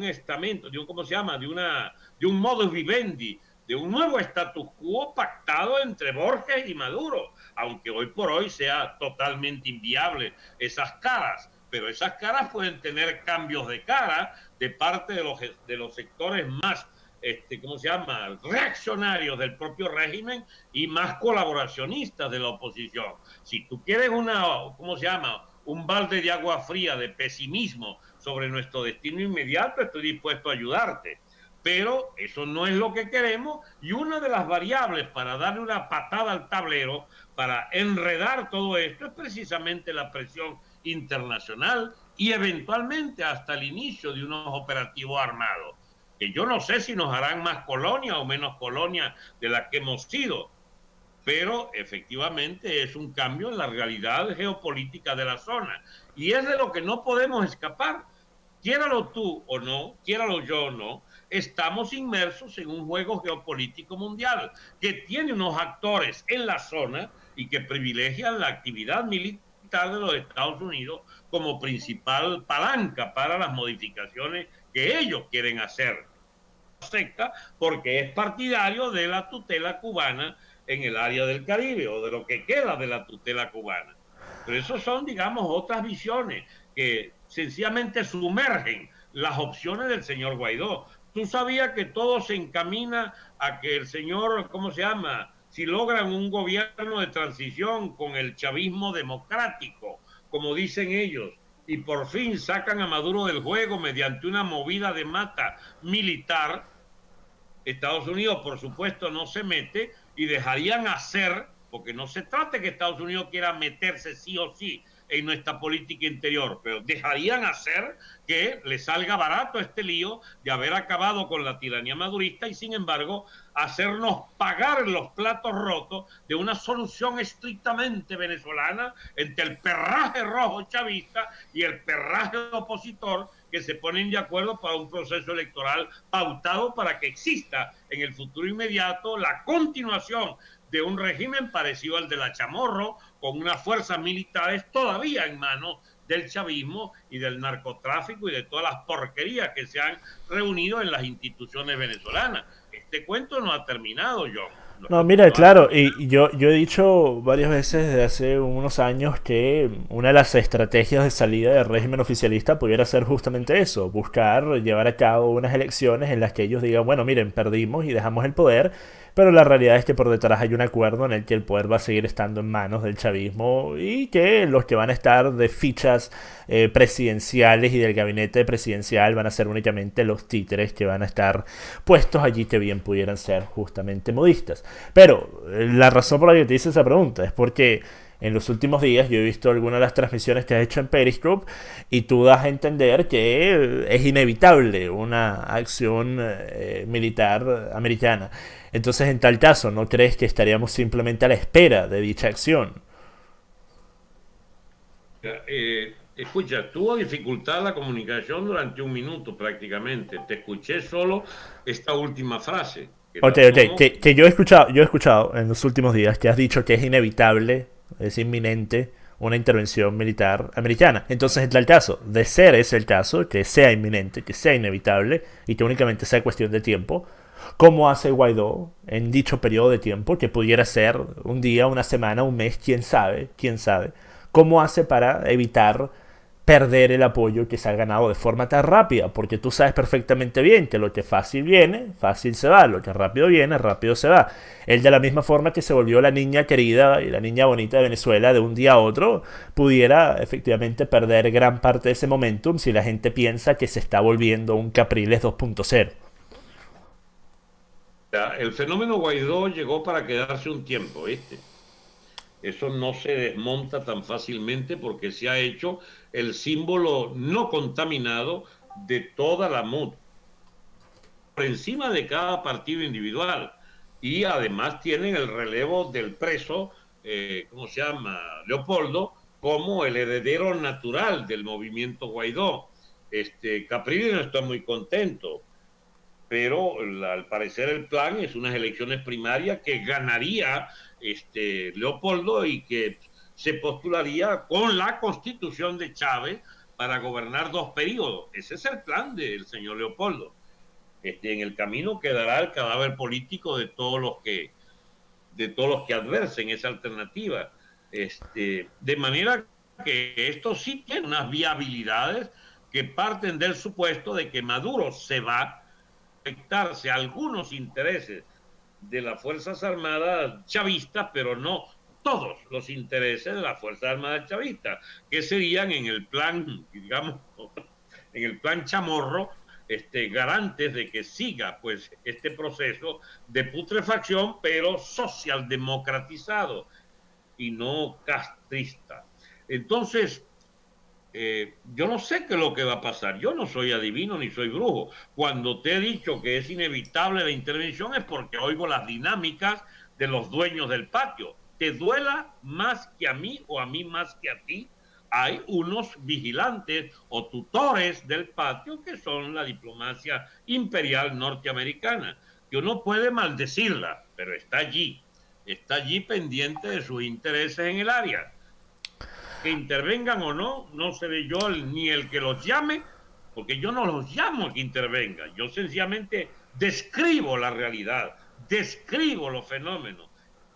estamento, de un, ¿cómo se llama? De un modus vivendi, de un nuevo status quo pactado entre Borges y Maduro, aunque hoy por hoy sea totalmente inviable esas caras, pero esas caras pueden tener cambios de cara de parte de los sectores más ¿cómo se llama? Reaccionarios del propio régimen y más colaboracionistas de la oposición. Si tú quieres ¿cómo se llama? Un balde de agua fría de pesimismo sobre nuestro destino inmediato, estoy dispuesto a ayudarte. Pero eso no es lo que queremos y una de las variables para darle una patada al tablero, para enredar todo esto, es precisamente la presión internacional y eventualmente hasta el inicio de unos operativos armados que yo no sé si nos harán más colonia o menos colonia de la que hemos sido, pero efectivamente es un cambio en la realidad geopolítica de la zona y es de lo que no podemos escapar. Quiéralo tú o no, quiéralo yo o no, estamos inmersos en un juego geopolítico mundial que tiene unos actores en la zona y que privilegian la actividad militar de los Estados Unidos como principal palanca para las modificaciones que ellos quieren hacer secta porque es partidario de la tutela cubana en el área del Caribe o de lo que queda de la tutela cubana. Pero eso son, digamos, otras visiones que sencillamente sumergen las opciones del señor Guaidó. Tú sabías que todo se encamina a que el señor, ¿cómo se llama? Si logran un gobierno de transición con el chavismo democrático, como dicen ellos, y por fin sacan a Maduro del juego mediante una movida de mata militar, Estados Unidos, por supuesto, no se mete y dejarían hacer, porque no se trata de que Estados Unidos quiera meterse sí o sí en nuestra política interior, pero dejarían hacer que le salga barato este lío de haber acabado con la tiranía madurista y sin embargo hacernos pagar los platos rotos de una solución estrictamente venezolana entre el perraje rojo chavista y el perraje opositor que se ponen de acuerdo para un proceso electoral pautado para que exista en el futuro inmediato la continuación de un régimen parecido al de la Chamorro, con unas fuerzas militares todavía en manos del chavismo y del narcotráfico y de todas las porquerías que se han reunido en las instituciones venezolanas. Este cuento no ha terminado, John. No, No, mira, no ha claro, terminado. y yo he dicho varias veces desde hace unos años que una de las estrategias de salida del régimen oficialista pudiera ser justamente eso, buscar llevar a cabo unas elecciones en las que ellos digan, bueno, miren, perdimos y dejamos el poder, pero la realidad es que por detrás hay un acuerdo en el que el poder va a seguir estando en manos del chavismo y que los que van a estar de fichas presidenciales y del gabinete presidencial van a ser únicamente los títeres que van a estar puestos allí que bien pudieran ser justamente modistas. Pero la razón por la que te hice esa pregunta es porque en los últimos días yo he visto algunas de las transmisiones que has hecho en Periscope y tú das a entender que es inevitable una acción militar americana. Entonces, en tal caso, ¿no crees que estaríamos simplemente a la espera de dicha acción? Escucha, tuvo dificultad la comunicación durante un minuto prácticamente. Te escuché solo esta última frase, que Ok, la ok, tomo. que yo he escuchado en los últimos días que has dicho que es inevitable, es inminente una intervención militar americana. Entonces, en tal caso, de ser ese el caso, que sea inminente, que sea inevitable y que únicamente sea cuestión de tiempo, ¿cómo hace Guaidó en dicho periodo de tiempo, que pudiera ser un día, una semana, un mes, quién sabe, quién sabe? ¿Cómo hace para evitar perder el apoyo que se ha ganado de forma tan rápida? Porque tú sabes perfectamente bien que lo que fácil viene, fácil se va, lo que rápido viene, rápido se va. Él, de la misma forma que se volvió la niña querida y la niña bonita de Venezuela de un día a otro, pudiera efectivamente perder gran parte de ese momentum si la gente piensa que se está volviendo un Capriles 2.0. El fenómeno Guaidó llegó para quedarse un tiempo, ¿viste? Eso no se desmonta tan fácilmente porque se ha hecho el símbolo no contaminado de toda la MUD, por encima de cada partido individual. Y además tienen el relevo del preso, ¿cómo se llama? Leopoldo, como el heredero natural del movimiento Guaidó. Capriles no está muy contento, pero al parecer el plan es unas elecciones primarias que ganaría Leopoldo y que se postularía con la constitución de Chávez para gobernar 2 periodos. Ese es el plan del señor Leopoldo. En el camino quedará el cadáver político de todos los que adversen esa alternativa. De manera que esto sí tiene unas viabilidades que parten del supuesto de que Maduro se va a afectarse a algunos intereses de las Fuerzas Armadas chavistas, pero no todos los intereses de las Fuerzas Armadas chavistas, que serían en el plan, digamos, en el plan Chamorro, garantes de que siga pues este proceso de putrefacción, pero socialdemocratizado y no castrista. Entonces, yo no sé qué es lo que va a pasar. Yo no soy adivino ni soy brujo. Cuando te he dicho que es inevitable la intervención es porque oigo las dinámicas de los dueños del patio. Te duela más que a mí o a mí más que a ti. Hay unos vigilantes o tutores del patio que son la diplomacia imperial norteamericana, que uno puede maldecirla, pero está allí pendiente de sus intereses en el área. Que intervengan o no, no seré yo ni el que los llame, porque yo no los llamo a que intervengan, yo sencillamente describo la realidad, describo los fenómenos,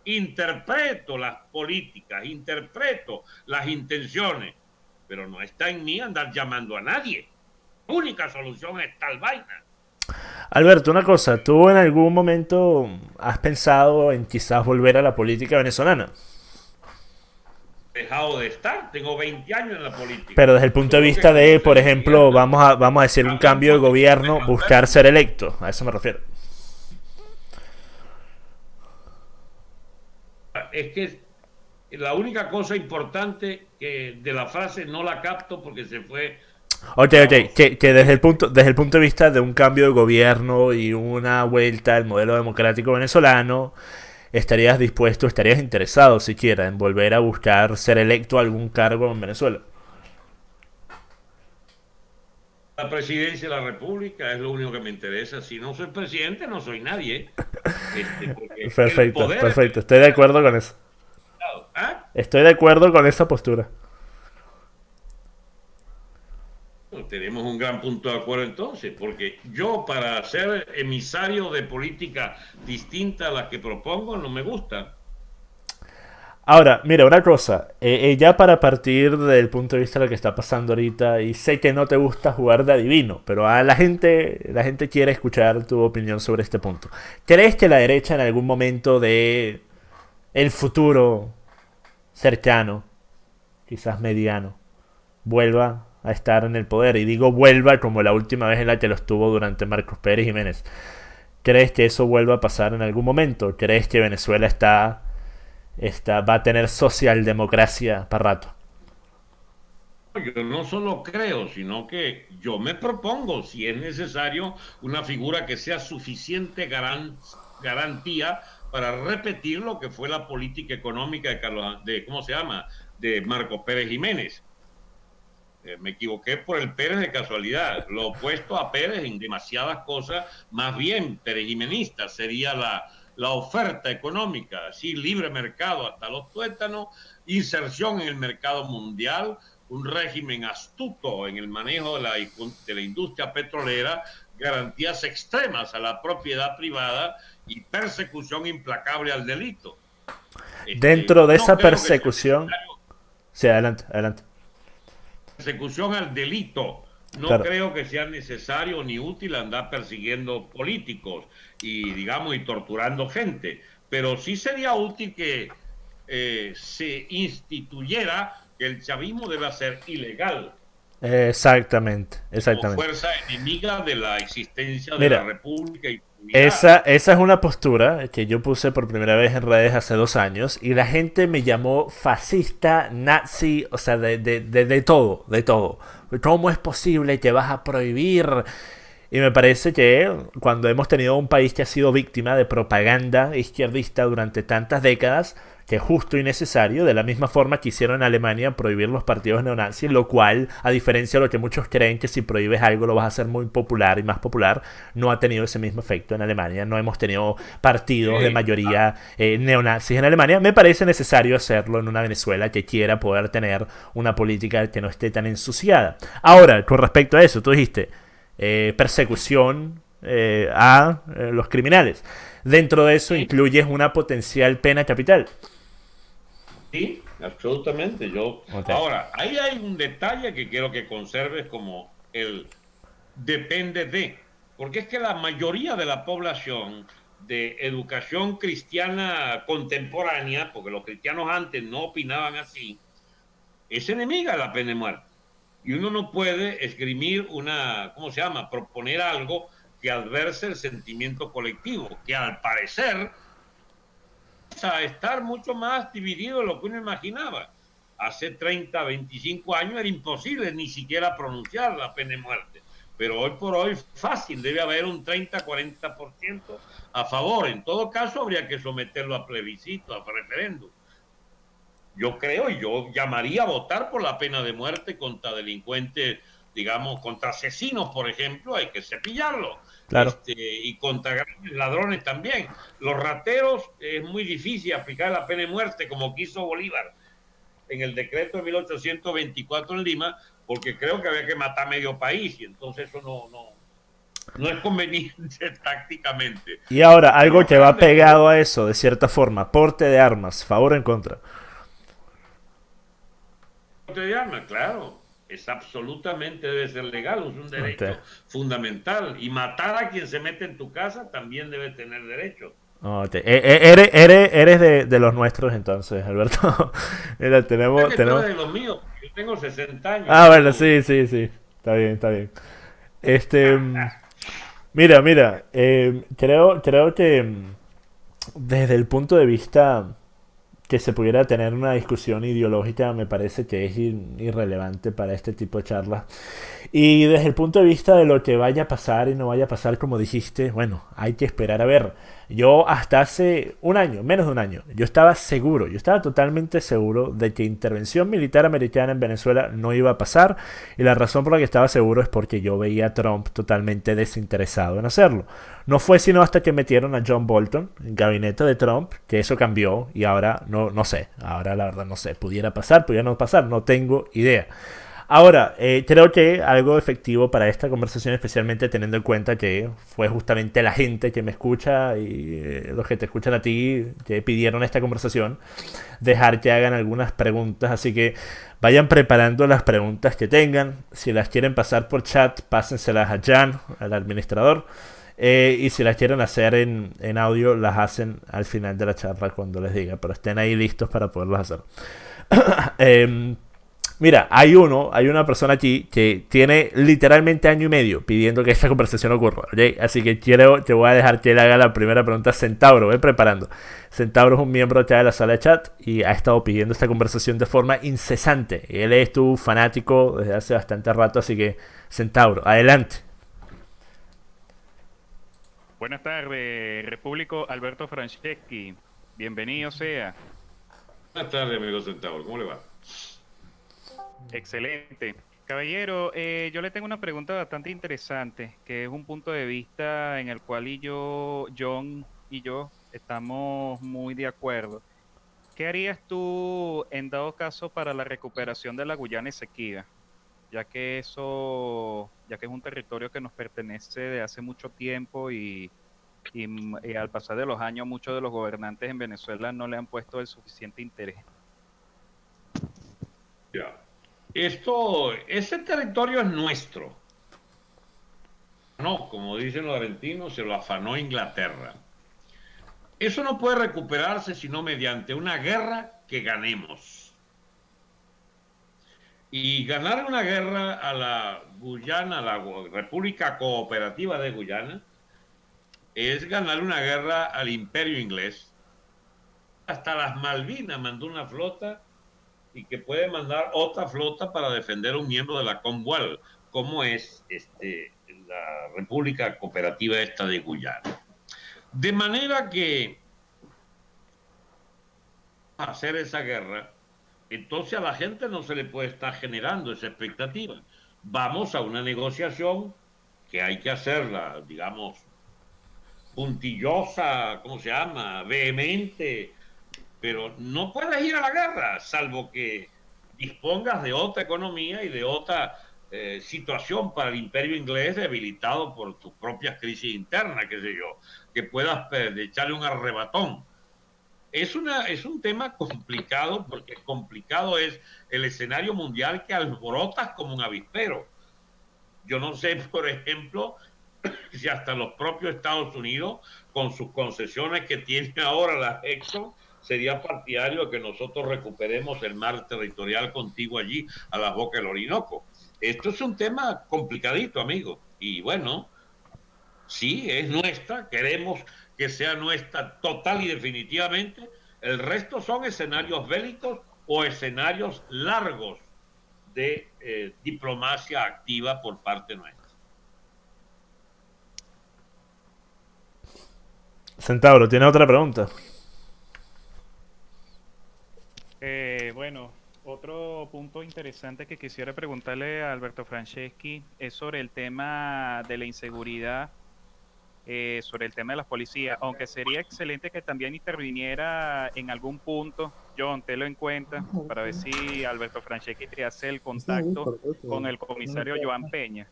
interpreto las políticas, interpreto las intenciones, pero no está en mí andar llamando a nadie. La única solución es tal vaina. Alberto, una cosa, ¿tú en algún momento has pensado en quizás volver a la política venezolana? Dejado de estar, tengo 20 años en la política, Pero desde el punto de solo que vista como de, se por decía, ejemplo, vamos a decir un al cambio de mismo tiempo gobierno, buscar ser electo. A eso me refiero. es que la única cosa importante que de la frase no la capto porque se fue Ok, la ok, voz. que desde el punto de vista de un cambio de gobierno y una vuelta al modelo democrático venezolano, estarías dispuesto, estarías interesado siquiera en volver a buscar ser electo a algún cargo en Venezuela. La presidencia de la República es lo único que me interesa. Si no soy presidente, no soy nadie. Porque el Perfecto, poder es perfecto. Estoy de acuerdo con eso. limitado. ¿Ah? Estoy de acuerdo con esa postura. Bueno, tenemos un gran punto de acuerdo entonces, porque yo para ser emisario de política distinta a la que propongo no me gusta. Ahora, mira, una cosa. Ya para partir del punto de vista de lo que está pasando ahorita, y sé que no te gusta jugar de adivino, pero a la gente quiere escuchar tu opinión sobre este punto. ¿Crees que la derecha en algún momento de el futuro cercano, quizás mediano, vuelva a estar en el poder? Y digo vuelva como la última vez en la que lo estuvo durante Marcos Pérez Jiménez. ¿Crees que eso vuelva a pasar en algún momento? ¿Crees que Venezuela va a tener socialdemocracia para rato? Yo no solo creo, sino que yo me propongo, si es necesario, una figura que sea suficiente garantía para repetir lo que fue la política económica de Carlos, de, ¿cómo se llama? De Marcos Pérez Jiménez. Me equivoqué por el Pérez de casualidad. Lo opuesto a Pérez en demasiadas cosas, más bien perejimenista sería la oferta económica, así libre mercado hasta los tuétanos, inserción en el mercado mundial, un régimen astuto en el manejo de la industria petrolera, garantías extremas a la propiedad privada y persecución implacable al delito. Dentro de No esa creo que sea persecución... necesario Sí, adelante, adelante. persecución al delito. No Claro. creo que sea necesario ni útil andar persiguiendo políticos y, digamos, y torturando gente, pero sí sería útil que se instituyera que el chavismo debe ser ilegal Exactamente, como exactamente. fuerza enemiga de la existencia de la Mira, República y comunidad. esa es una postura que yo puse por primera vez en redes hace 2 años y la gente me llamó fascista, nazi, o sea, de todo, de todo. ¿Cómo es posible que vas a prohibir? Y me parece que cuando hemos tenido un país que ha sido víctima de propaganda izquierdista durante tantas décadas, que es justo y necesario, de la misma forma que hicieron en Alemania prohibir los partidos neonazis, lo cual, a diferencia de lo que muchos creen que si prohíbes algo lo vas a hacer muy popular y más popular, no ha tenido ese mismo efecto en Alemania. No hemos tenido partidos de mayoría neonazis en Alemania. Me parece necesario hacerlo en una Venezuela que quiera poder tener una política que no esté tan ensuciada. Ahora, con respecto a eso, tú dijiste persecución a los criminales. Dentro de eso Sí, incluyes una potencial pena capital. sí, absolutamente. Okay. Ahora, ahí hay un detalle que quiero que conserves como el depende de, porque es que la mayoría de la población de educación cristiana contemporánea, porque los cristianos antes no opinaban así, es enemiga de la pena de muerte. Y uno no puede esgrimir una, ¿cómo se llama? Proponer algo que adverse el sentimiento colectivo, que al parecer a estar mucho más dividido de lo que uno imaginaba. Hace 30, 25 años era imposible ni siquiera pronunciar la pena de muerte. Pero hoy por hoy fácil, debe haber un 30-40% a favor. En todo caso, habría que someterlo a plebiscito, a referéndum. Yo creo y yo llamaría a votar por la pena de muerte contra delincuentes, digamos, contra asesinos, por ejemplo, hay que cepillarlo. Claro. Y contra grandes ladrones también. Los rateros es muy difícil aplicar la pena de muerte como quiso Bolívar en el decreto de 1824 en Lima, porque creo que había que matar medio país y entonces eso no es conveniente tácticamente. Y ahora, algo Los que va grandes pegado a eso, de cierta forma, porte de armas, favor o en contra. de armas, claro, es absolutamente debe ser legal, es un Okay. derecho fundamental. Y matar a quien se mete en tu casa también debe tener derecho. Okay. Eres de los nuestros entonces, Alberto. Mira, Es tenemos, que tú tenemos... eres de los míos, yo tengo 60 años, Ah, bueno, yo... sí, sí, sí. Está bien, está bien. Este... Mira, mira, creo que desde el punto de vista que se pudiera tener una discusión ideológica me parece que es irrelevante para este tipo de charlas. Y desde el punto de vista de lo que vaya a pasar y no vaya a pasar, como dijiste, bueno, hay que esperar a ver. Yo hasta hace un año, menos de un año, yo estaba seguro, yo estaba totalmente seguro de que intervención militar americana en Venezuela no iba a pasar y la razón por la que estaba seguro es porque yo veía a Trump totalmente desinteresado en hacerlo. No fue sino hasta que metieron a John Bolton en el gabinete de Trump que eso cambió y ahora no sé, ahora la verdad no sé, pudiera pasar, pudiera no pasar, no tengo idea. Ahora, creo que algo efectivo para esta conversación, especialmente teniendo en cuenta que fue justamente la gente que me escucha y los que te escuchan a ti que pidieron esta conversación, dejar que hagan algunas preguntas. Así que vayan preparando las preguntas que tengan. Si las quieren pasar por chat, pásenselas a Jan, al administrador. Y si las quieren hacer en audio, las hacen al final de la charla cuando les diga. Pero estén ahí listos para poderlas hacer. eh, Mira, hay una persona aquí que tiene literalmente año y medio pidiendo que esta conversación ocurra, ¿ok? Así que te voy a dejar que él haga la primera pregunta a Centauro, ve preparando. Centauro es un miembro acá de la sala de chat y ha estado pidiendo esta conversación de forma incesante. Él es tu fanático desde hace bastante rato, así que Centauro, adelante. Buenas tardes, Repúblico Alberto Franceschi. Bienvenido sea. Buenas tardes, amigo Centauro. ¿Cómo le va? Excelente. Caballero, yo le tengo una pregunta bastante interesante, que es un punto de vista en el cual John y yo estamos muy de acuerdo. ¿Qué harías tú en dado caso para la recuperación de la Guyana Esequiba? Ya que es un territorio que nos pertenece de hace mucho tiempo y al pasar de los años muchos de los gobernantes en Venezuela no le han puesto el suficiente interés. Ya. Ese territorio es nuestro. No, como dicen los argentinos, se lo afanó Inglaterra. Eso no puede recuperarse sino mediante una guerra que ganemos. Y ganar una guerra a la Guyana, a la República Cooperativa de Guyana, es ganar una guerra al Imperio Inglés. Hasta las Malvinas mandó una flota y que puede mandar otra flota para defender a un miembro de la Commonwealth, como es la República Cooperativa esta de Guyana. De manera que hacer esa guerra, entonces a la gente no se le puede estar generando esa expectativa. Vamos a una negociación que hay que hacerla, digamos, puntillosa, ¿cómo se llama? Vehemente, pero no puedes ir a la guerra, salvo que dispongas de otra economía y de otra situación para el imperio inglés debilitado por tus propias crisis internas, qué sé yo, que puedas echarle un arrebatón. Es un tema complicado porque complicado es el escenario mundial que alborotas como un avispero. Yo no sé, por ejemplo, si hasta los propios Estados Unidos, con sus concesiones que tiene ahora la Exxon, sería partidario de que nosotros recuperemos el mar territorial contigo allí a las bocas del Orinoco. Esto es un tema complicadito, amigo. Y bueno, sí, es nuestra, queremos que sea nuestra total y definitivamente. El resto son escenarios bélicos o escenarios largos de diplomacia activa por parte nuestra. Centauro, ¿tiene otra pregunta? Bueno, otro punto interesante que quisiera preguntarle a Alberto Franceschi es sobre el tema de la inseguridad, sobre el tema de las policías, aunque sería excelente que también interviniera en algún punto. John, tenlo en cuenta para ver si Alberto Franceschi te hace el contacto con el comisario Joan Peña,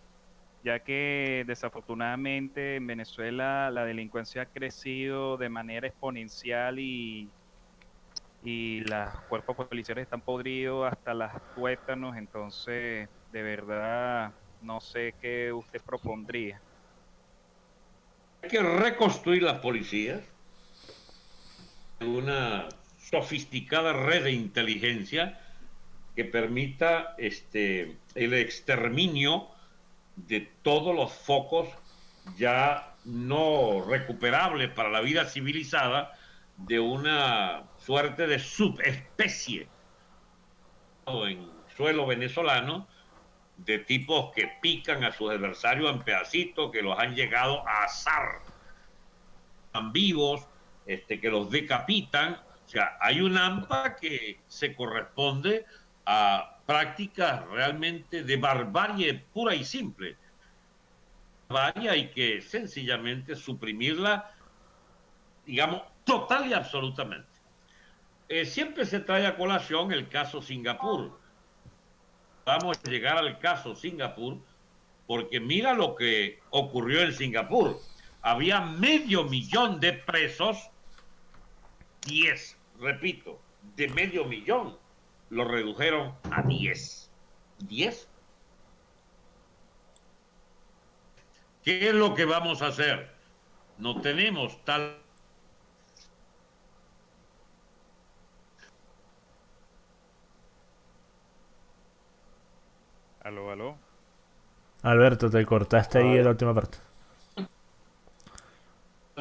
ya que desafortunadamente en Venezuela la delincuencia ha crecido de manera exponencial y los cuerpos policiales están podridos hasta las tuétanos, entonces de verdad no sé qué usted propondría. Hay que reconstruir las policías, una sofisticada red de inteligencia que permita el exterminio de todos los focos ya no recuperables para la vida civilizada de una suerte de subespecie en suelo venezolano de tipos que pican a sus adversarios en pedacitos, que los han llegado a asar vivos, que los decapitan. O sea, hay un AMPA que se corresponde a prácticas realmente de barbarie pura y simple. Hay que sencillamente suprimirla, digamos, total y absolutamente. Siempre se trae a colación el caso Singapur. Vamos a llegar al caso Singapur, porque mira lo que ocurrió en Singapur. Había 500.000 de presos, 10, repito, de 500.000, lo redujeron a 10. 10. ¿Qué es lo que vamos a hacer? No tenemos tal... Aló, aló. Alberto, te cortaste ahí en la última parte.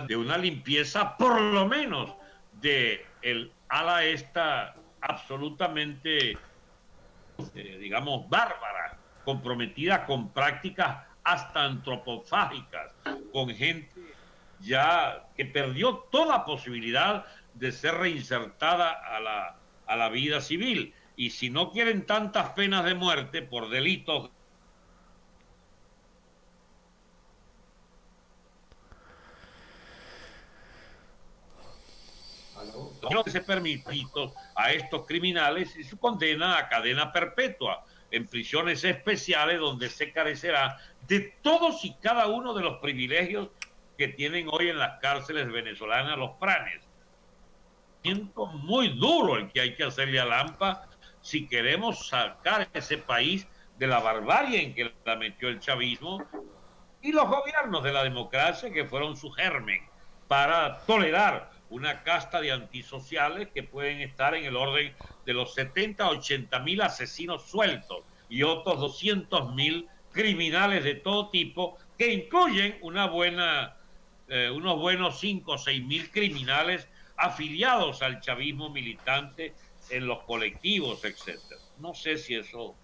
de una limpieza, por lo menos, de el ala esta absolutamente, digamos, bárbara, comprometida con prácticas hasta antropofágicas, con gente ya que perdió toda posibilidad de ser reinsertada a la vida civil. Y si no quieren tantas penas de muerte por delitos no se permite a estos criminales y su condena a cadena perpetua en prisiones especiales donde se carecerá de todos y cada uno de los privilegios que tienen hoy en las cárceles venezolanas los pranes. Siento muy duro el que hay que hacerle a Lampa si queremos sacar ese país de la barbarie en que la metió el chavismo y los gobiernos de la democracia que fueron su germen para tolerar una casta de antisociales que pueden estar en el orden de los 70 a 80 mil asesinos sueltos y otros 200.000 criminales de todo tipo, que incluyen unos buenos 5 o 6 mil criminales afiliados al chavismo militante en los colectivos, etcétera. No sé si eso...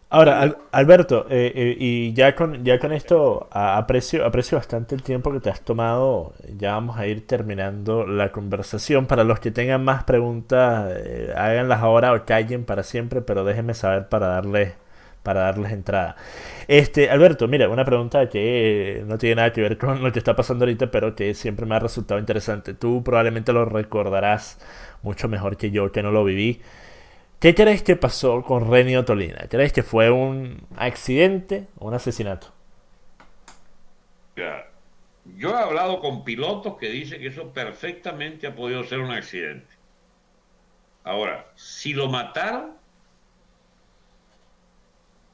Ahora, Alberto, y ya con esto aprecio bastante el tiempo que te has tomado. Ya vamos a ir terminando la conversación. Para los que tengan más preguntas, háganlas ahora o callen para siempre, pero déjenme saber para darles entrada. Alberto, mira, una pregunta que no tiene nada que ver con lo que está pasando ahorita, pero que siempre me ha resultado interesante. Tú probablemente lo recordarás mucho mejor que yo, que no lo viví. ¿Qué crees que pasó con Renio Tolina? ¿Crees que fue un accidente o un asesinato? Yo he hablado con pilotos que dicen que eso perfectamente ha podido ser un accidente. Ahora, si lo mataron,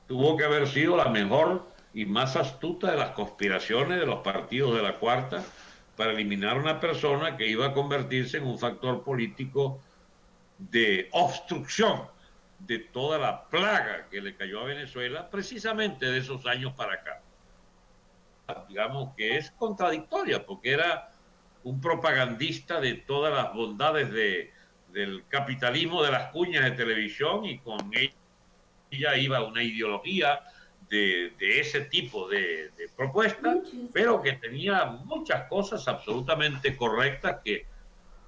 tuvo que haber sido la mejor y más astuta de las conspiraciones de los partidos de la Cuarta para eliminar a una persona que iba a convertirse en un factor político de obstrucción de toda la plaga que le cayó a Venezuela precisamente de esos años para acá. Digamos que es contradictoria porque era un propagandista de todas las bondades del capitalismo de las cuñas de televisión, y con ella iba una ideología de ese tipo de propuestas, pero que tenía muchas cosas absolutamente correctas que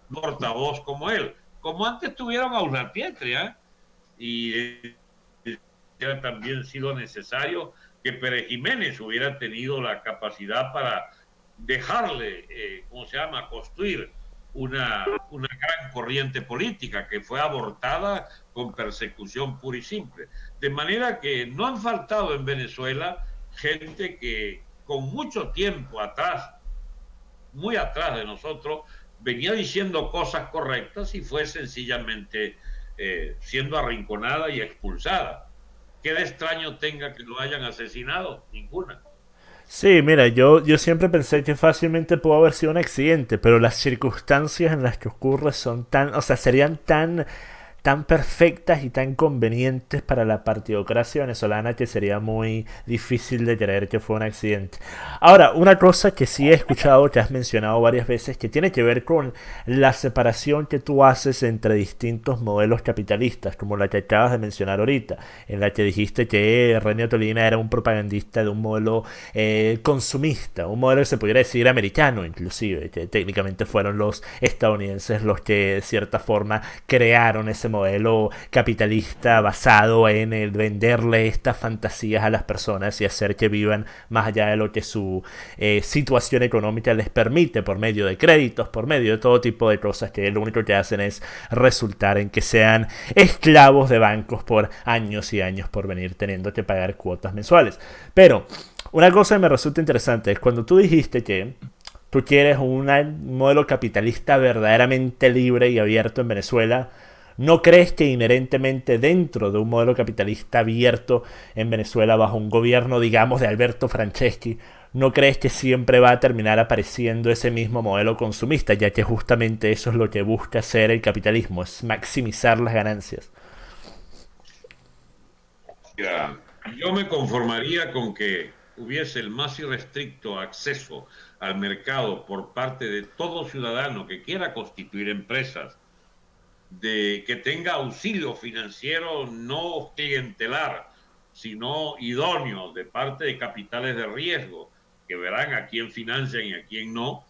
un portavoz como él, como antes tuvieron a Uslar Pietri, y hubiera también sido necesario que Pérez Jiménez hubiera tenido la capacidad para dejarle, ¿cómo se llama?, construir una gran corriente política que fue abortada con persecución pura y simple. De manera que no han faltado en Venezuela gente que con mucho tiempo atrás, muy atrás de nosotros, venía diciendo cosas correctas y fue sencillamente siendo arrinconada y expulsada. ¿Qué de extraño tenga que lo hayan asesinado? Ninguna. Sí, mira, yo siempre pensé que fácilmente pudo haber sido un accidente, pero las circunstancias en las que ocurre son tan, o sea, serían tan tan perfectas y tan convenientes para la partidocracia venezolana que sería muy difícil de creer que fue un accidente. Ahora, una cosa que sí he escuchado, que has mencionado varias veces, que tiene que ver con la separación que tú haces entre distintos modelos capitalistas, como la que acabas de mencionar ahorita, en la que dijiste que René Tolina era un propagandista de un modelo consumista, un modelo que se pudiera decir americano inclusive, que técnicamente fueron los estadounidenses los que de cierta forma crearon ese modelo capitalista basado en el venderle estas fantasías a las personas y hacer que vivan más allá de lo que su situación económica les permite, por medio de créditos, por medio de todo tipo de cosas que lo único que hacen es resultar en que sean esclavos de bancos por años y años por venir teniendo que pagar cuotas mensuales. Pero una cosa que me resulta interesante es cuando tú dijiste que tú quieres un modelo capitalista verdaderamente libre y abierto en Venezuela. ¿No crees que inherentemente dentro de un modelo capitalista abierto en Venezuela bajo un gobierno, digamos, de Alberto Franceschi, no crees que siempre va a terminar apareciendo ese mismo modelo consumista, ya que justamente eso es lo que busca hacer el capitalismo, es maximizar las ganancias? Mira, yo me conformaría con que hubiese el más irrestricto acceso al mercado por parte de todo ciudadano que quiera constituir empresas, de que tenga auxilio financiero no clientelar, sino idóneo de parte de capitales de riesgo, que verán a quién financian y a quién no,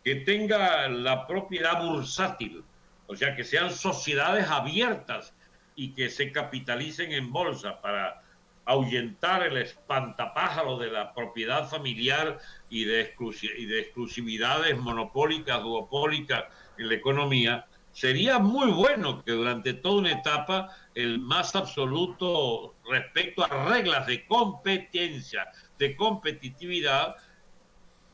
que tenga la propiedad bursátil, o sea, que sean sociedades abiertas y que se capitalicen en bolsa para ahuyentar el espantapájaro de la propiedad familiar y de exclusividades monopólicas, duopólicas en la economía. Sería muy bueno que durante toda una etapa el más absoluto respecto a reglas de competencia, de competitividad,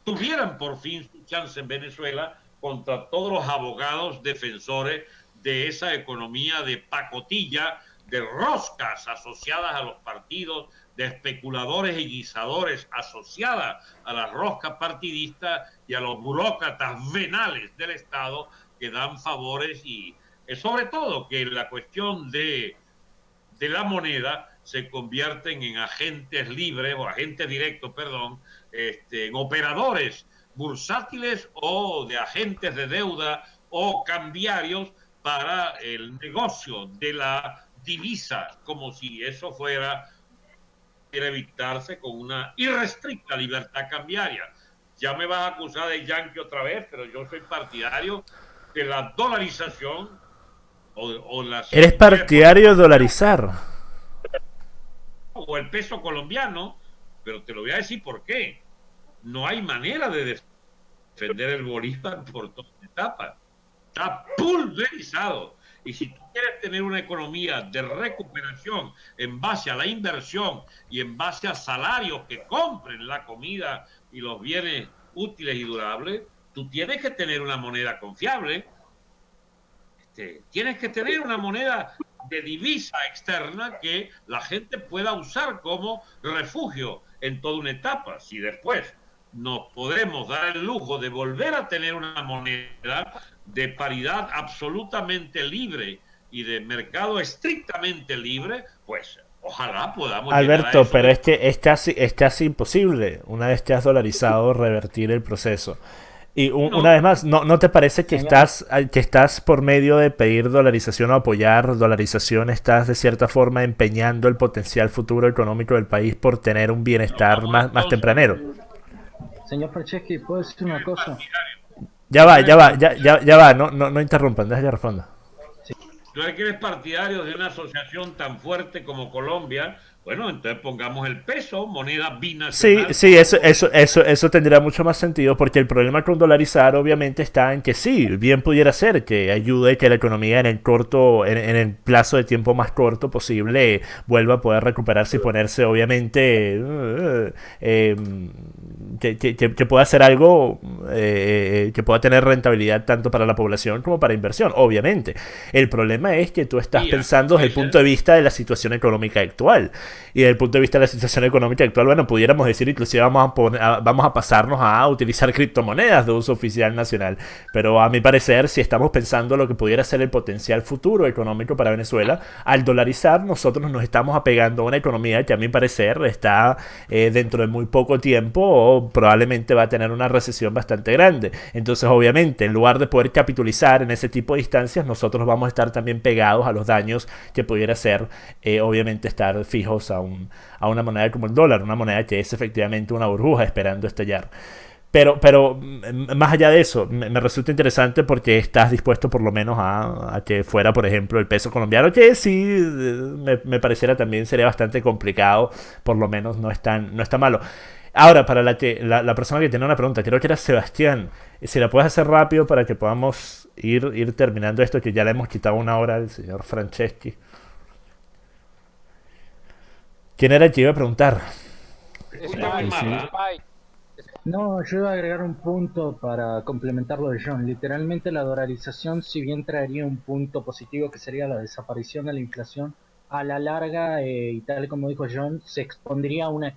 tuvieran por fin su chance en Venezuela contra todos los abogados defensores de esa economía de pacotilla, de roscas asociadas a los partidos, de especuladores y guisadores asociadas a las roscas partidistas y a los burócratas venales del Estado que dan favores y sobre todo que la cuestión de la moneda se convierten en agentes libres o agentes directos, perdón, en operadores bursátiles o de agentes de deuda o cambiarios para el negocio de la divisa, como si eso fuera evitarse con una irrestricta libertad cambiaria. Ya me vas a acusar de yanqui otra vez, pero yo soy partidario de la dolarización o la... ¿Eres partidario de dolarizar? O el peso colombiano, pero te lo voy a decir por qué. No hay manera de defender el Bolívar por toda etapa. Está pulverizado. Y si tú quieres tener una economía de recuperación en base a la inversión y en base a salarios que compren la comida y los bienes útiles y durables, tú tienes que tener una moneda confiable. Tienes que tener una moneda de divisa externa que la gente pueda usar como refugio en toda una etapa. Si después nos podemos dar el lujo de volver a tener una moneda de paridad absolutamente libre y de mercado estrictamente libre, pues ojalá podamos Alberto, llegar a eso. pero es casi imposible, una vez que has dolarizado, revertir el proceso. Y una vez más, ¿no te parece que estás por medio de pedir dolarización o apoyar dolarización, estás de cierta forma empeñando el potencial futuro económico del país por tener un bienestar más tempranero? Señor Franceschi, ¿puedo decir una cosa? Ya va, no interrumpan, déjame responder. ¿Tú eres partidario de una asociación tan fuerte como Colombia? Bueno, entonces pongamos el peso, moneda binacional. Sí, eso tendría mucho más sentido porque el problema con dolarizar obviamente está en que sí, bien pudiera ser que ayude que la economía en el plazo de tiempo más corto posible vuelva a poder recuperarse y ponerse obviamente que pueda hacer algo que pueda tener rentabilidad tanto para la población como para inversión, obviamente. El problema es que tú estás pensando desde el punto de vista de la situación económica actual. Y desde el punto de vista de la situación económica actual, bueno, pudiéramos decir inclusive vamos a pasarnos a utilizar criptomonedas de uso oficial nacional. Pero a mi parecer, si estamos pensando lo que pudiera ser el potencial futuro económico para Venezuela, al dolarizar nosotros nos estamos apegando a una economía que a mi parecer está dentro de muy poco tiempo o probablemente va a tener una recesión bastante grande. Entonces, obviamente, en lugar de poder capitalizar en ese tipo de instancias, nosotros vamos a estar también pegados a los daños que pudiera ser, obviamente, estar fijos a una moneda como el dólar, una moneda que es efectivamente una burbuja esperando estallar. Pero más allá de eso, me resulta interesante porque estás dispuesto por lo menos a que fuera, por ejemplo, el peso colombiano, que sí me pareciera también sería bastante complicado, por lo menos no es tan malo. Ahora, para la persona que tiene una pregunta, creo que era Sebastián, si la puedes hacer rápido para que podamos ir terminando esto, que ya le hemos quitado una hora al señor Franceschi. ¿Quién era el que iba a preguntar? No, yo iba a agregar un punto para complementar lo de John. Literalmente la dolarización, si bien traería un punto positivo que sería la desaparición de la inflación, a la larga, y tal como dijo John, Venezuela se expondría a una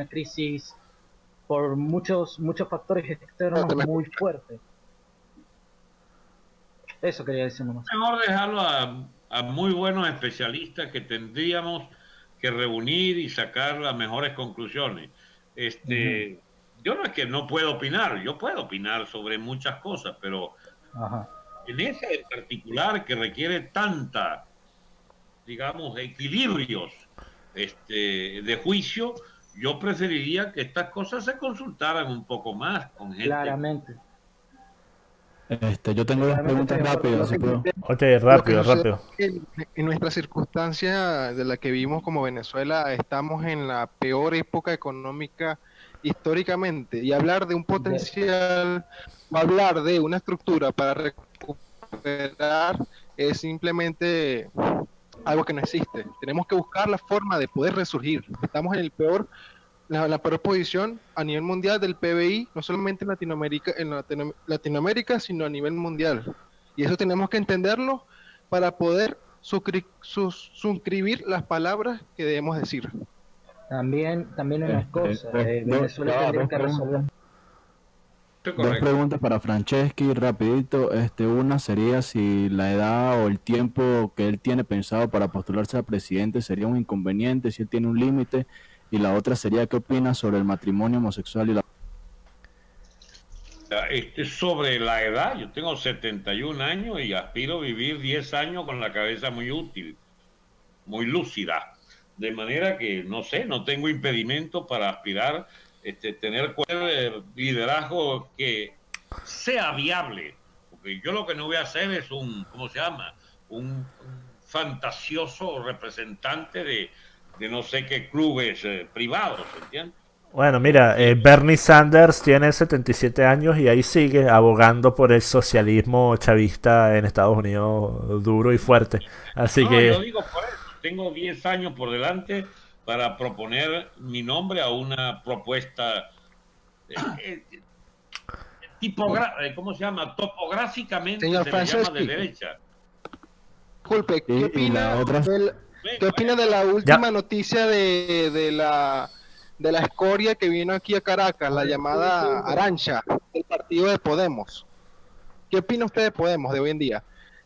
crisis por muchos factores externos muy fuertes. Eso quería decir nomás. Mejor dejarlo a muy buenos especialistas que tendríamos que reunir y sacar las mejores conclusiones. Yo no es que no puedo opinar, yo puedo opinar sobre muchas cosas, pero en esa en particular que requiere tanta, digamos, equilibrios de juicio, yo preferiría que estas cosas se consultaran un poco más con gente. Claramente. Yo tengo dos preguntas rápidas, si puedo. Ok, rápido. En nuestra circunstancia de la que vivimos como Venezuela, estamos en la peor época económica históricamente. Y hablar de un potencial, o hablar de una estructura para recuperar, es simplemente algo que no existe. Tenemos que buscar la forma de poder resurgir. Estamos en la peor posición a nivel mundial del PBI, no solamente en Latinoamérica, sino a nivel mundial. Y eso tenemos que entenderlo para poder suscribir las palabras que debemos decir. También una cosa, Venezuela tendría que resolver. Dos preguntas para Franceschi, rapidito. Una sería si la edad o el tiempo que él tiene pensado para postularse a presidente sería un inconveniente, si él tiene un límite. Y la otra sería, ¿qué opinas sobre el matrimonio homosexual y la... Sobre la edad, yo tengo 71 años y aspiro a vivir 10 años con la cabeza muy útil, muy lúcida. De manera que, no sé, no tengo impedimento para aspirar tener cualquier liderazgo que sea viable. Porque yo lo que no voy a hacer es un fantasioso representante de no sé qué clubes privados, ¿entiendes? Bueno, mira, Bernie Sanders tiene 77 años y ahí sigue abogando por el socialismo chavista en Estados Unidos duro y fuerte. Así que... Yo digo por eso, tengo 10 años por delante para proponer mi nombre a una propuesta ¿cómo se llama? Topográficamente Señor se le llama Franceschi, de derecha. Disculpe, ¿qué opina de la última noticia de la escoria que vino aquí a Caracas, la llamada Arancha, del partido de Podemos? ¿Qué opina usted de Podemos de hoy en día?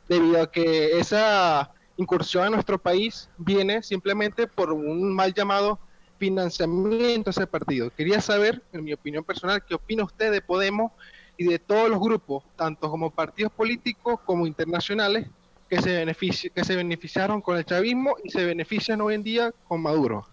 Debido a que esa incursión a nuestro país viene simplemente por un mal llamado financiamiento a ese partido. Quería saber, en mi opinión personal, qué opina usted de Podemos y de todos los grupos, tanto como partidos políticos como internacionales, que se beneficiaron con el chavismo y se benefician hoy en día con Maduro.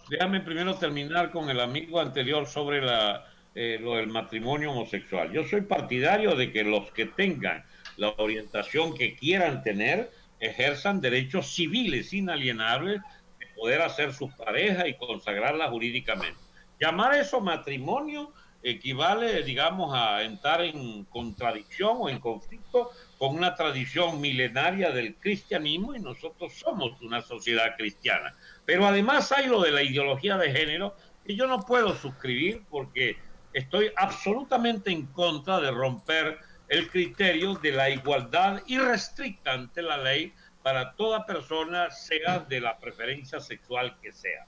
Déjame primero terminar con el amigo anterior sobre lo del matrimonio homosexual. Yo soy partidario de que los que tengan la orientación que quieran tener ejerzan derechos civiles inalienables de poder hacer sus parejas y consagrarlas jurídicamente. Llamar eso matrimonio equivale, digamos, a entrar en contradicción o en conflicto con una tradición milenaria del cristianismo, y nosotros somos una sociedad cristiana. Pero además hay lo de la ideología de género, que yo no puedo suscribir porque estoy absolutamente en contra de romper el criterio de la igualdad irrestricta ante la ley para toda persona, sea de la preferencia sexual que sea.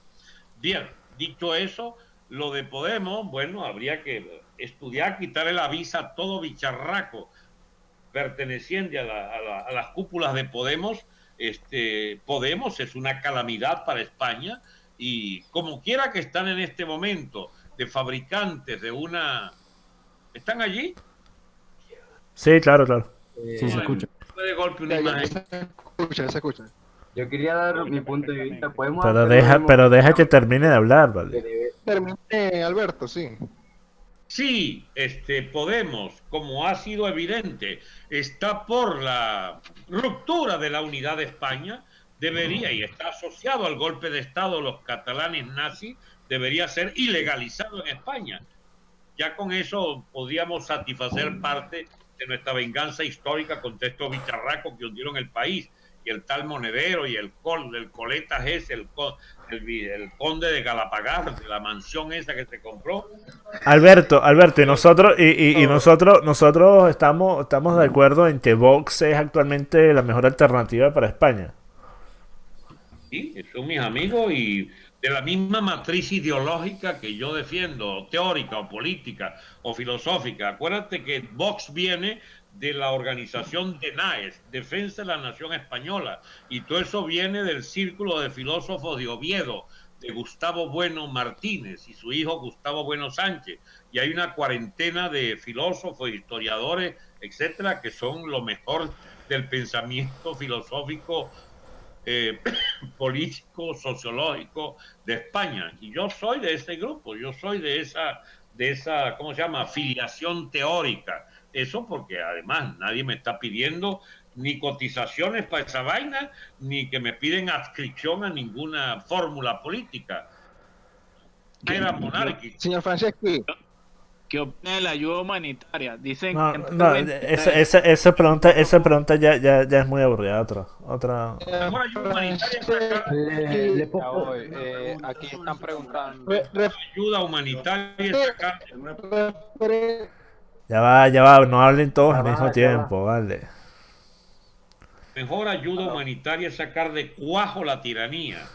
Bien, dicho eso, lo de Podemos, bueno, habría que estudiar, quitarle la visa a todo bicharraco perteneciente a las cúpulas de Podemos. Podemos es una calamidad para España y como quiera que están en este momento de fabricantes de una... ¿Están allí? Sí, claro, claro. Sí, se escucha. De golpe una imagen. Se escucha. Yo quería dar mi punto de vista. Podemos Pero hacer lo deja, mismo pero que deja que estamos termine de hablar, que ¿vale? debe- Termine, Alberto, sí. Sí, Podemos, como ha sido evidente, está por la ruptura de la unidad de España, debería, y está asociado al golpe de Estado de los catalanes nazis, debería ser ilegalizado en España. Ya con eso podríamos satisfacer parte de nuestra venganza histórica contra estos bicharracos que hundieron el país. Y el tal Monedero y el Coletas ese, el conde de Galapagar, de la mansión esa que se compró. Alberto, y nosotros estamos de acuerdo en que Vox es actualmente la mejor alternativa para España. Sí, son mis amigos y de la misma matriz ideológica que yo defiendo, teórica o política o filosófica. Acuérdate que Vox viene de la organización DENAES, Defensa de la Nación Española, y todo eso viene del círculo de filósofos de Oviedo, de Gustavo Bueno Martínez y su hijo Gustavo Bueno Sánchez. Y hay una cuarentena de filósofos, historiadores, etcétera, que son lo mejor del pensamiento filosófico político, sociológico de España. Y yo soy de ese grupo, yo soy de esa, ¿cómo se llama?, filiación teórica. Eso porque además nadie me está pidiendo ni cotizaciones para esa vaina, ni que me piden adscripción a ninguna fórmula política. Era monárquica. Señor Franceschi, ¿Qué opina de la ayuda humanitaria? Dicen No, que en no, 2023 esa pregunta ya es muy aburrida. Otra. Mejor ayuda humanitaria sacar, Le Ya pongo- voy. Aquí están preguntando. ayuda humanitaria sacar. Ya va, no hablen todos al mismo tiempo, vale. Mejor ayuda humanitaria es sacar de cuajo la tiranía,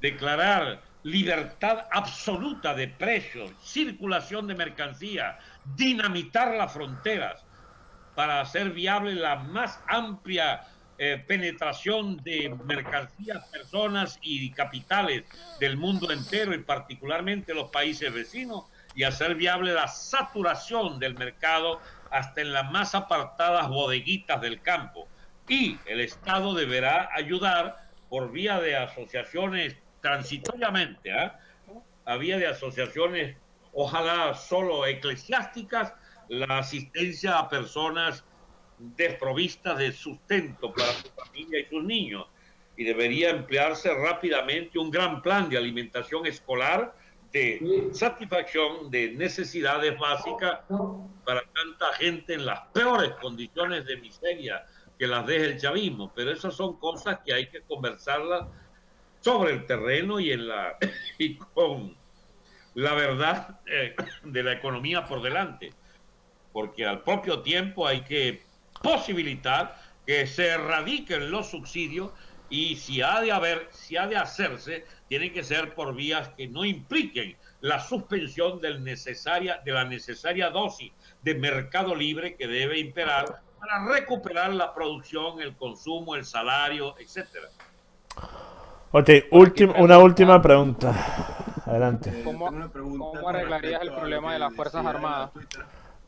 declarar libertad absoluta de precios, circulación de mercancía, dinamitar las fronteras para hacer viable la más amplia penetración de mercancías, personas y capitales del mundo entero y particularmente los países vecinos, y hacer viable la saturación del mercado hasta en las más apartadas bodeguitas del campo. Y el Estado deberá ayudar por vía de asociaciones transitoriamente, a vía de asociaciones, ojalá solo eclesiásticas, la asistencia a personas desprovistas de sustento para su familia y sus niños. Y debería emplearse rápidamente un gran plan de alimentación escolar, de satisfacción de necesidades básicas para tanta gente en las peores condiciones de miseria que las deja el chavismo. Pero esas son cosas que hay que conversarlas sobre el terreno y con la verdad de la economía por delante, porque al propio tiempo hay que posibilitar que se erradiquen los subsidios y si ha de hacerse, tiene que ser por vías que no impliquen la suspensión de la necesaria dosis de mercado libre que debe imperar para recuperar la producción, el consumo, el salario, etcétera. Ok, una última pregunta. Adelante. ¿Cómo arreglarías el problema de las Fuerzas Armadas?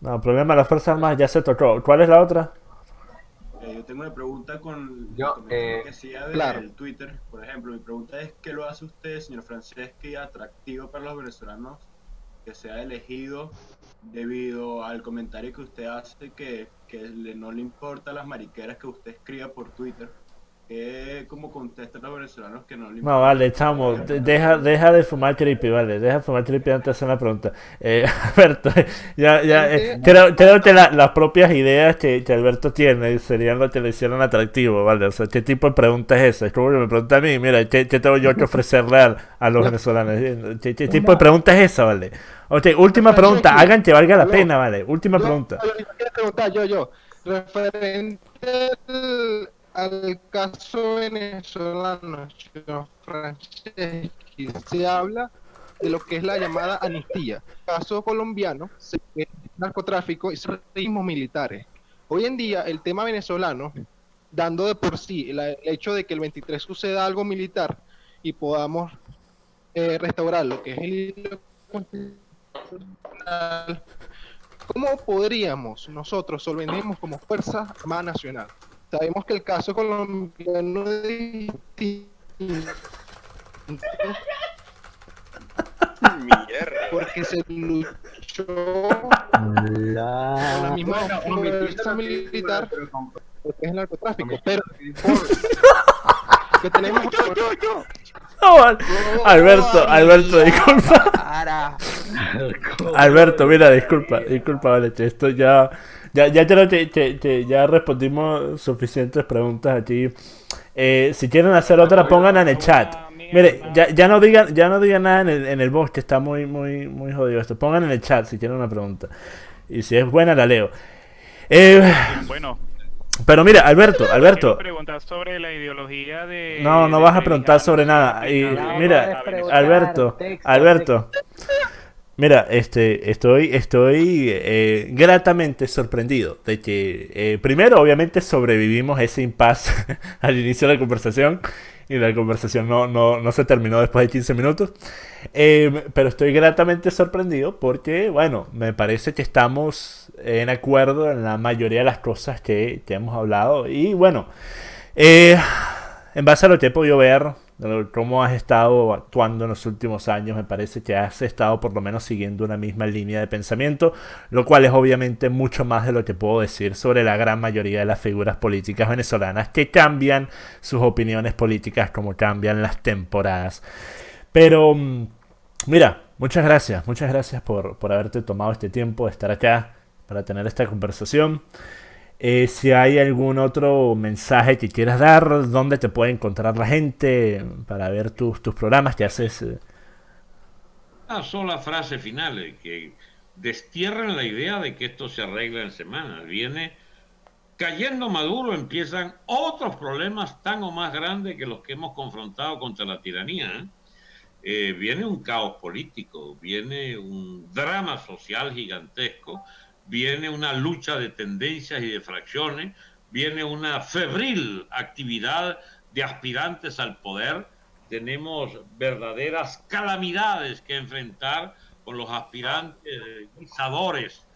No, el problema de las Fuerzas Armadas ya se tocó. ¿Cuál es la otra? Yo tengo una pregunta con Yo, que decía del claro. Twitter, por ejemplo. Mi pregunta es: ¿qué lo hace usted, señor Franceschi, atractivo para los venezolanos que sea elegido debido al comentario que usted hace que no le importa las mariqueras que usted escriba por Twitter? ¿Cómo contestan los venezolanos que no le No, vale, chamo, deja de fumar trippy, vale, deja de fumar trippy antes de hacer la pregunta. Alberto, creo que las propias ideas que Alberto tiene serían lo que le hicieron atractivo, vale, o sea, ¿qué tipo de pregunta es esa? Es como que me pregunta a mí, mira, ¿qué tengo yo que ofrecerle a los venezolanos? ¿Qué tipo de pregunta es esa, vale? Ok, última pregunta, hagan que valga la pena, vale, última pregunta. Quiero preguntar, referente al caso venezolano, señor Franceschi, se habla de lo que es la llamada amnistía. Caso colombiano, narcotráfico y terrorismo militares. Hoy en día, el tema venezolano, dando de por sí el hecho de que el 23 suceda algo militar y podamos restaurar lo que es el hilo constitucional, ¿cómo podríamos nosotros solventemos como Fuerza Armada Nacional? Sabemos que el caso colombiano es distinto porque se luchó con la misma fuerza militar que es el narcotráfico, pero que tenemos Alberto, disculpa. Alberto, mira, disculpa, vale, esto ya creo que ya respondimos suficientes preguntas aquí. Si quieren hacer otra, pónganla en el chat. Mire, ya no digan nada en el box, que está muy jodido esto. Pongan en el chat si quieren una pregunta. Y si es buena, la leo. Bueno. Pero mira, Alberto. Preguntar sobre la ideología de. No vas a preguntar sobre nada. Y mira, Alberto. Mira, estoy gratamente sorprendido de que, primero, obviamente, sobrevivimos ese impasse al inicio de la conversación. Y la conversación no se terminó después de 15 minutos. Pero estoy gratamente sorprendido porque, bueno, me parece que estamos en acuerdo en la mayoría de las cosas que hemos hablado. Y bueno, en base a lo que he podido ver, cómo has estado actuando en los últimos años, me parece que has estado por lo menos siguiendo una misma línea de pensamiento, lo cual es obviamente mucho más de lo que puedo decir sobre la gran mayoría de las figuras políticas venezolanas, que cambian sus opiniones políticas como cambian las temporadas. Pero mira, muchas gracias por haberte tomado este tiempo de estar acá para tener esta conversación. Si hay algún otro mensaje que quieras dar, ¿dónde te puede encontrar la gente para ver tus programas que haces? Una sola frase final, que destierren la idea de que esto se arregla en semanas. Viene cayendo Maduro, empiezan otros problemas tan o más grandes que los que hemos confrontado contra la tiranía. Viene un caos político, viene un drama social gigantesco, viene una lucha de tendencias y de fracciones, viene una febril actividad de aspirantes al poder. Tenemos verdaderas calamidades que enfrentar con los aspirantes guisadores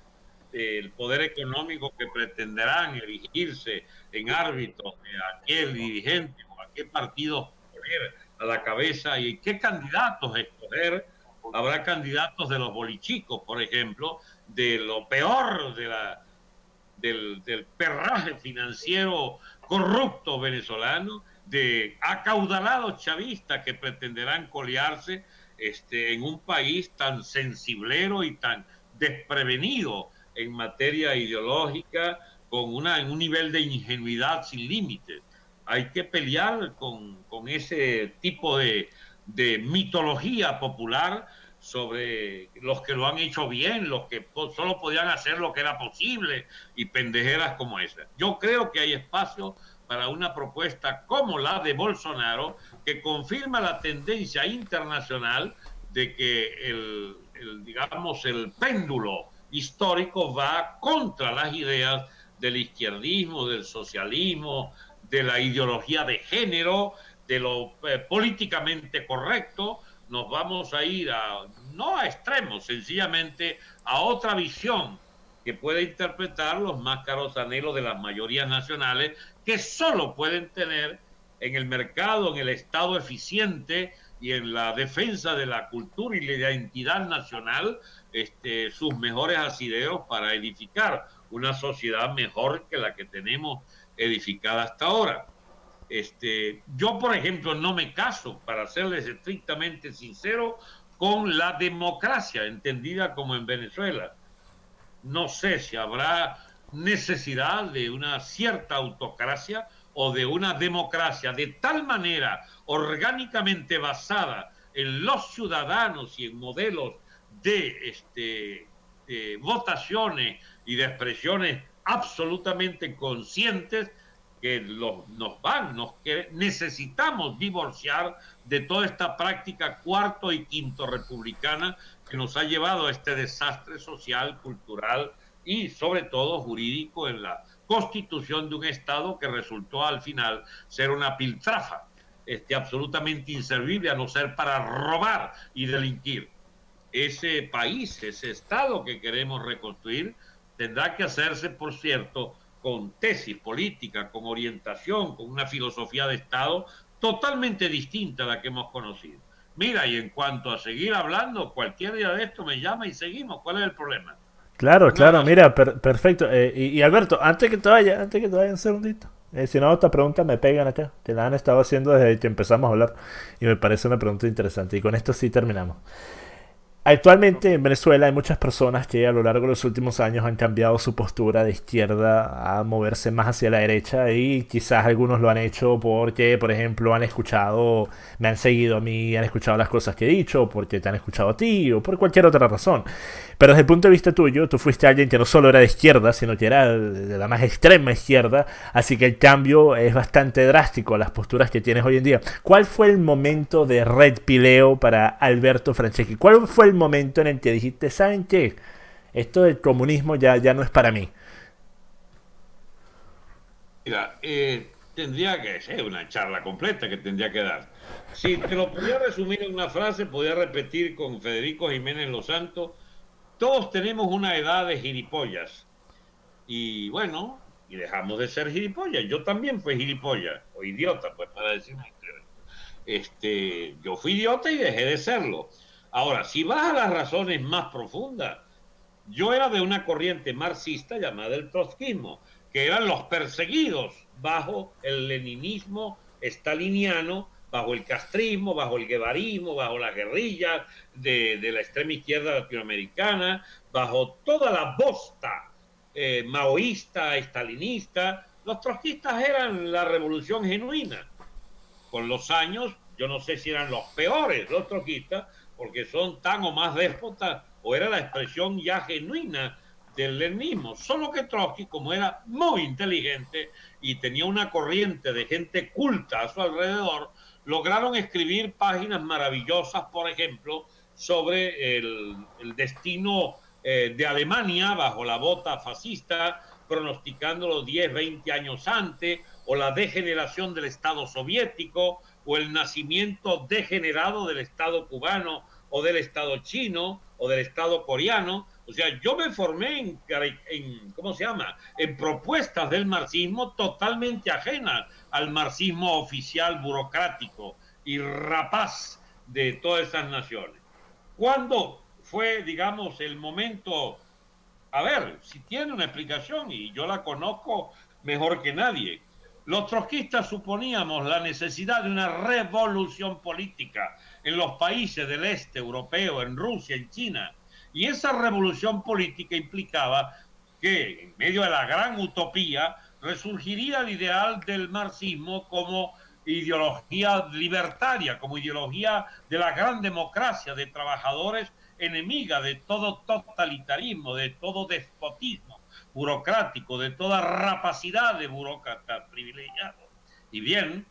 del poder económico que pretenderán erigirse en árbitros de aquel dirigente o a qué partido poner a la cabeza y qué candidatos escoger. Habrá candidatos de los bolichicos, por ejemplo, de lo peor del perraje financiero corrupto venezolano, de acaudalados chavistas que pretenderán colearse en un país tan sensiblero y tan desprevenido en materia ideológica, con un nivel de ingenuidad sin límites. Hay que pelear con ese tipo de mitología popular sobre los que lo han hecho bien, los que solo podían hacer lo que era posible y pendejeras como esa. Yo creo que hay espacio para una propuesta como la de Bolsonaro, que confirma la tendencia internacional de que digamos, el péndulo histórico va contra las ideas del izquierdismo, del socialismo, de la ideología de género, de lo políticamente correcto. Nos vamos a ir no a extremos, sencillamente a otra visión que puede interpretar los más caros anhelos de las mayorías nacionales, que solo pueden tener en el mercado, en el Estado eficiente y en la defensa de la cultura y la identidad nacional, sus mejores asideros para edificar una sociedad mejor que la que tenemos edificada hasta ahora. Yo, por ejemplo, no me caso, para serles estrictamente sincero, con la democracia, entendida como en Venezuela. No sé si habrá necesidad de una cierta autocracia o de una democracia de tal manera orgánicamente basada en los ciudadanos y en modelos de votaciones y de expresiones absolutamente conscientes que necesitamos divorciar de toda esta práctica cuarto y quinto republicana que nos ha llevado a este desastre social, cultural y sobre todo jurídico en la constitución de un Estado que resultó al final ser una piltrafa, absolutamente inservible a no ser para robar y delinquir. Ese país, ese Estado que queremos reconstruir, tendrá que hacerse, por cierto, con tesis política, con orientación, con una filosofía de Estado totalmente distinta a la que hemos conocido. Mira, y en cuanto a seguir hablando, cualquier día de esto me llama y seguimos. ¿Cuál es el problema? Claro, claro, mira, perfecto. Y Alberto, antes que te vaya un segundito. Si no, esta pregunta me pegan acá. Te la han estado haciendo desde que empezamos a hablar. Y me parece una pregunta interesante. Y con esto sí terminamos. Actualmente en Venezuela hay muchas personas que a lo largo de los últimos años han cambiado su postura de izquierda a moverse más hacia la derecha y quizás algunos lo han hecho porque, por ejemplo, han escuchado, me han seguido a mí, han escuchado las cosas que he dicho, porque te han escuchado a ti o por cualquier otra razón. Pero desde el punto de vista tuyo, tú fuiste alguien que no solo era de izquierda, sino que era de la más extrema izquierda, así que el cambio es bastante drástico a las posturas que tienes hoy en día. ¿Cuál fue el momento de red pileo para Alberto Franceschi? ¿Cuál fue el momento en el que dijiste, ¿saben qué? Esto del comunismo ya no es para mí? Mira, tendría que ser una charla completa que tendría que dar. Si te lo podía resumir en una frase, podía repetir con Federico Jiménez Los Santos: todos tenemos una edad de gilipollas. Y bueno, y dejamos de ser gilipollas. Yo también fui gilipollas, o idiota, pues, para decirme. Yo fui idiota y dejé de serlo. Ahora, si vas a las razones más profundas, yo era de una corriente marxista llamada el trotskismo, que eran los perseguidos bajo el leninismo staliniano, bajo el castrismo, bajo el guevarismo, bajo las guerrillas de la extrema izquierda latinoamericana, bajo toda la bosta maoísta, stalinista. Los trotskistas eran la revolución genuina. Con los años, yo no sé si eran los peores los trotskistas, porque son tan o más déspotas, o era la expresión ya genuina del leninismo. Solo que Trotsky, como era muy inteligente y tenía una corriente de gente culta a su alrededor, lograron escribir páginas maravillosas, por ejemplo, sobre el destino de Alemania bajo la bota fascista, pronosticándolo 10, 20 años antes, o la degeneración del Estado soviético, o el nacimiento degenerado del Estado cubano, o del Estado chino, o del Estado coreano. O sea, yo me formé en propuestas del marxismo totalmente ajenas al marxismo oficial, burocrático y rapaz de todas esas naciones. ¿Cuándo fue, digamos, el momento? A ver, si tiene una explicación, y yo la conozco mejor que nadie. Los trotskistas suponíamos la necesidad de una revolución política en los países del este europeo, en Rusia, en China. Y esa revolución política implicaba que, en medio de la gran utopía, resurgiría el ideal del marxismo como ideología libertaria, como ideología de la gran democracia de trabajadores, enemiga de todo totalitarismo, de todo despotismo burocrático, de toda rapacidad de burócratas privilegiados. Y bien,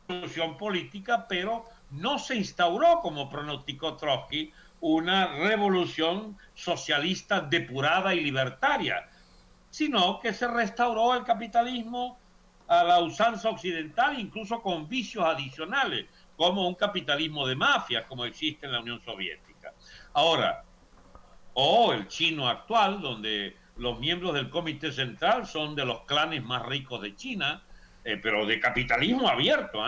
revolución política, pero no se instauró, como pronosticó Trotsky, una revolución socialista depurada y libertaria, sino que se restauró el capitalismo a la usanza occidental, incluso con vicios adicionales, como un capitalismo de mafia, como existe en la Unión Soviética. Ahora, o el chino actual, donde los miembros del Comité Central son de los clanes más ricos de China, pero de capitalismo abierto.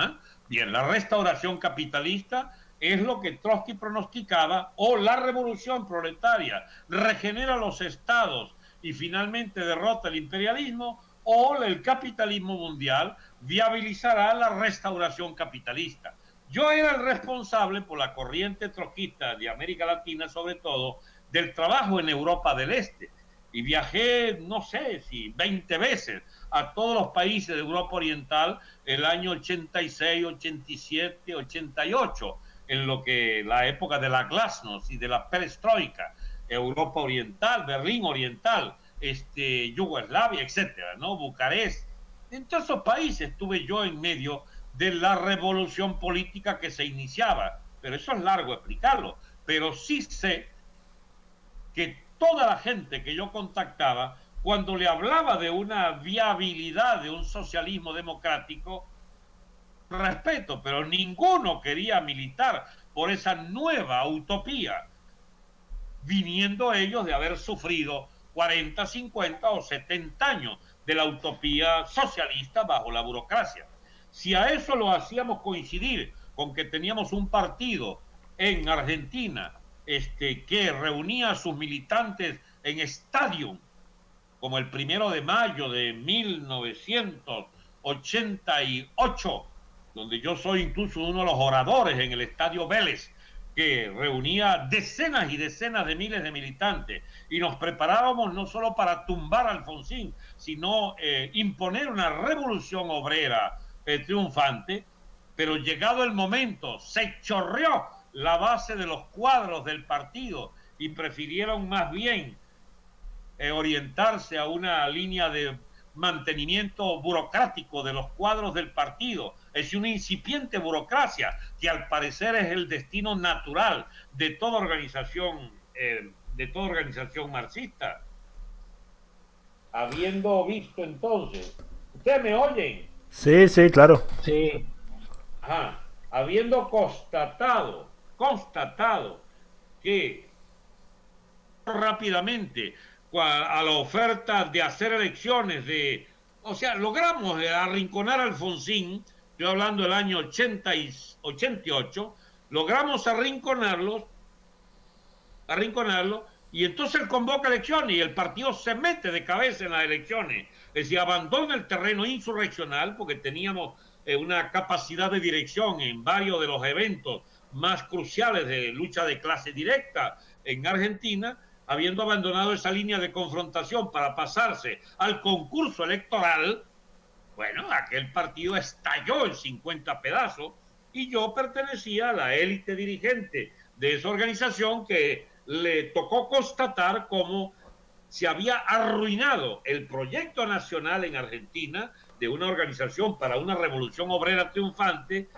Bien, la restauración capitalista es lo que Trotsky pronosticaba, o la revolución proletaria regenera los estados y finalmente derrota el imperialismo, o el capitalismo mundial viabilizará la restauración capitalista. Yo era el responsable por la corriente trotskista de América Latina, sobre todo, del trabajo en Europa del Este. Y viajé, no sé si 20 veces a todos los países de Europa Oriental el año 86, 87, 88, en lo que la época de la glasnost y de la perestroika, Europa Oriental, Berlín Oriental, Yugoslavia, etcétera, ¿no? Bucarest. En todos esos países estuve yo en medio de la revolución política que se iniciaba, pero eso es largo explicarlo. Pero sí sé que toda la gente que yo contactaba, cuando le hablaba de una viabilidad de un socialismo democrático, respeto, pero ninguno quería militar por esa nueva utopía, viniendo ellos de haber sufrido 40, 50 o 70 años de la utopía socialista bajo la burocracia. Si a eso lo hacíamos coincidir con que teníamos un partido en Argentina que reunía a sus militantes en estadios, como el 1 de mayo de 1988, donde yo soy incluso uno de los oradores en el Estadio Vélez, que reunía decenas y decenas de miles de militantes, y nos preparábamos no solo para tumbar a Alfonsín, sino imponer una revolución obrera triunfante. Pero llegado el momento, se chorreó la base de los cuadros del partido y prefirieron más bien orientarse a una línea de mantenimiento burocrático de los cuadros del partido. Es una incipiente burocracia que al parecer es el destino natural de toda organización marxista. Habiendo visto entonces, ¿ustedes me oyen? Sí, sí, claro. Sí. Ajá. Habiendo constatado que rápidamente a la oferta de hacer elecciones, logramos arrinconar a Alfonsín, estoy hablando del año 88, logramos arrinconarlo, y entonces él convoca elecciones y el partido se mete de cabeza en las elecciones, es decir, abandona el terreno insurreccional porque teníamos una capacidad de dirección en varios de los eventos más cruciales de lucha de clase directa en Argentina, habiendo abandonado esa línea de confrontación para pasarse al concurso electoral. Bueno, aquel partido estalló en 50 pedazos y yo pertenecía a la élite dirigente de esa organización que le tocó constatar cómo se había arruinado el proyecto nacional en Argentina de una organización para una revolución obrera triunfante,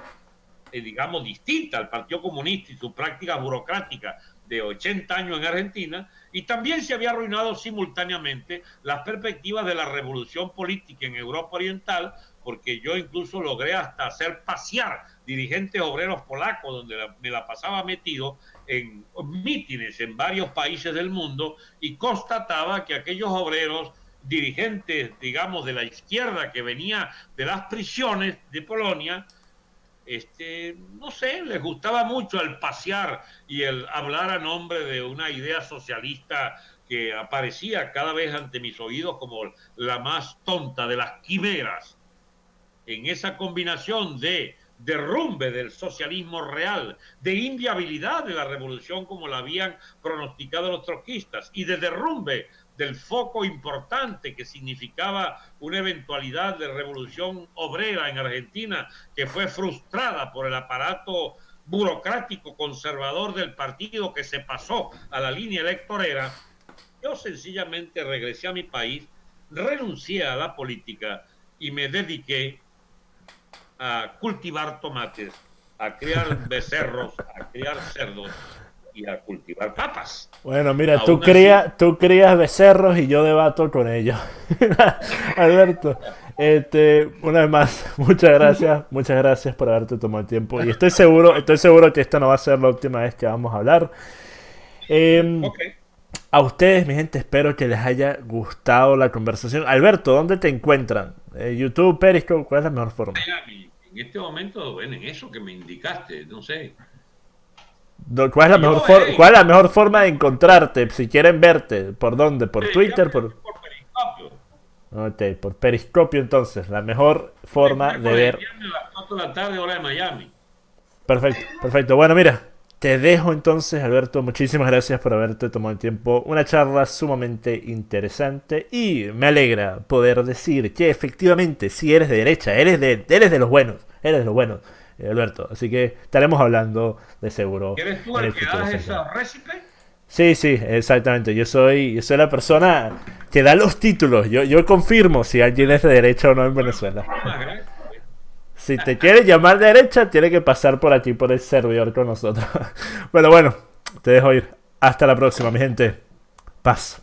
digamos, distinta al Partido Comunista y sus prácticas burocráticas de 80 años en Argentina, y también se había arruinado simultáneamente las perspectivas de la revolución política en Europa Oriental, porque yo incluso logré hasta hacer pasear dirigentes obreros polacos, donde me la pasaba metido en mítines en varios países del mundo, y constataba que aquellos obreros dirigentes, digamos, de la izquierda que venía de las prisiones de Polonia, no sé, les gustaba mucho el pasear y el hablar a nombre de una idea socialista que aparecía cada vez ante mis oídos como la más tonta de las quimeras. En esa combinación de derrumbe del socialismo real, de inviabilidad de la revolución como la habían pronosticado los trotskistas y de derrumbe del foco importante que significaba una eventualidad de revolución obrera en Argentina que fue frustrada por el aparato burocrático conservador del partido que se pasó a la línea electorera, yo sencillamente regresé a mi país, renuncié a la política y me dediqué a cultivar tomates, a criar becerros, a criar cerdos y a cultivar papas. Bueno, mira, tú crías becerros y yo debato con ellos. Alberto, una vez más, muchas gracias por haberte tomado el tiempo. Y estoy seguro que esta no va a ser la última vez que vamos a hablar. Okay. A ustedes, mi gente, espero que les haya gustado la conversación. Alberto, ¿dónde te encuentran? YouTube, Periscope, ¿cuál es la mejor forma? En este momento, bueno, en eso que me indicaste, no sé. ¿Cuál es la mejor forma de encontrarte? Si quieren verte, ¿por dónde? ¿Por Twitter? Por Periscopio. Ok, por Periscopio entonces, la mejor forma de ver. A las 4 de la tarde, hora de Miami. Perfecto, perfecto. Bueno, mira, te dejo entonces, Alberto. Muchísimas gracias por haberte tomado el tiempo. Una charla sumamente interesante y me alegra poder decir que efectivamente, si eres de derecha, eres de los buenos, Alberto. Así que estaremos hablando de seguro. ¿Eres tú el que das esa récipe? Sí, sí, exactamente. Yo soy la persona que da los títulos. Yo confirmo si alguien es de derecha o no en Venezuela. Si te quieres llamar de derecha, tiene que pasar por aquí, por el servidor con nosotros. Bueno, te dejo ir. Hasta la próxima, mi gente. Paz.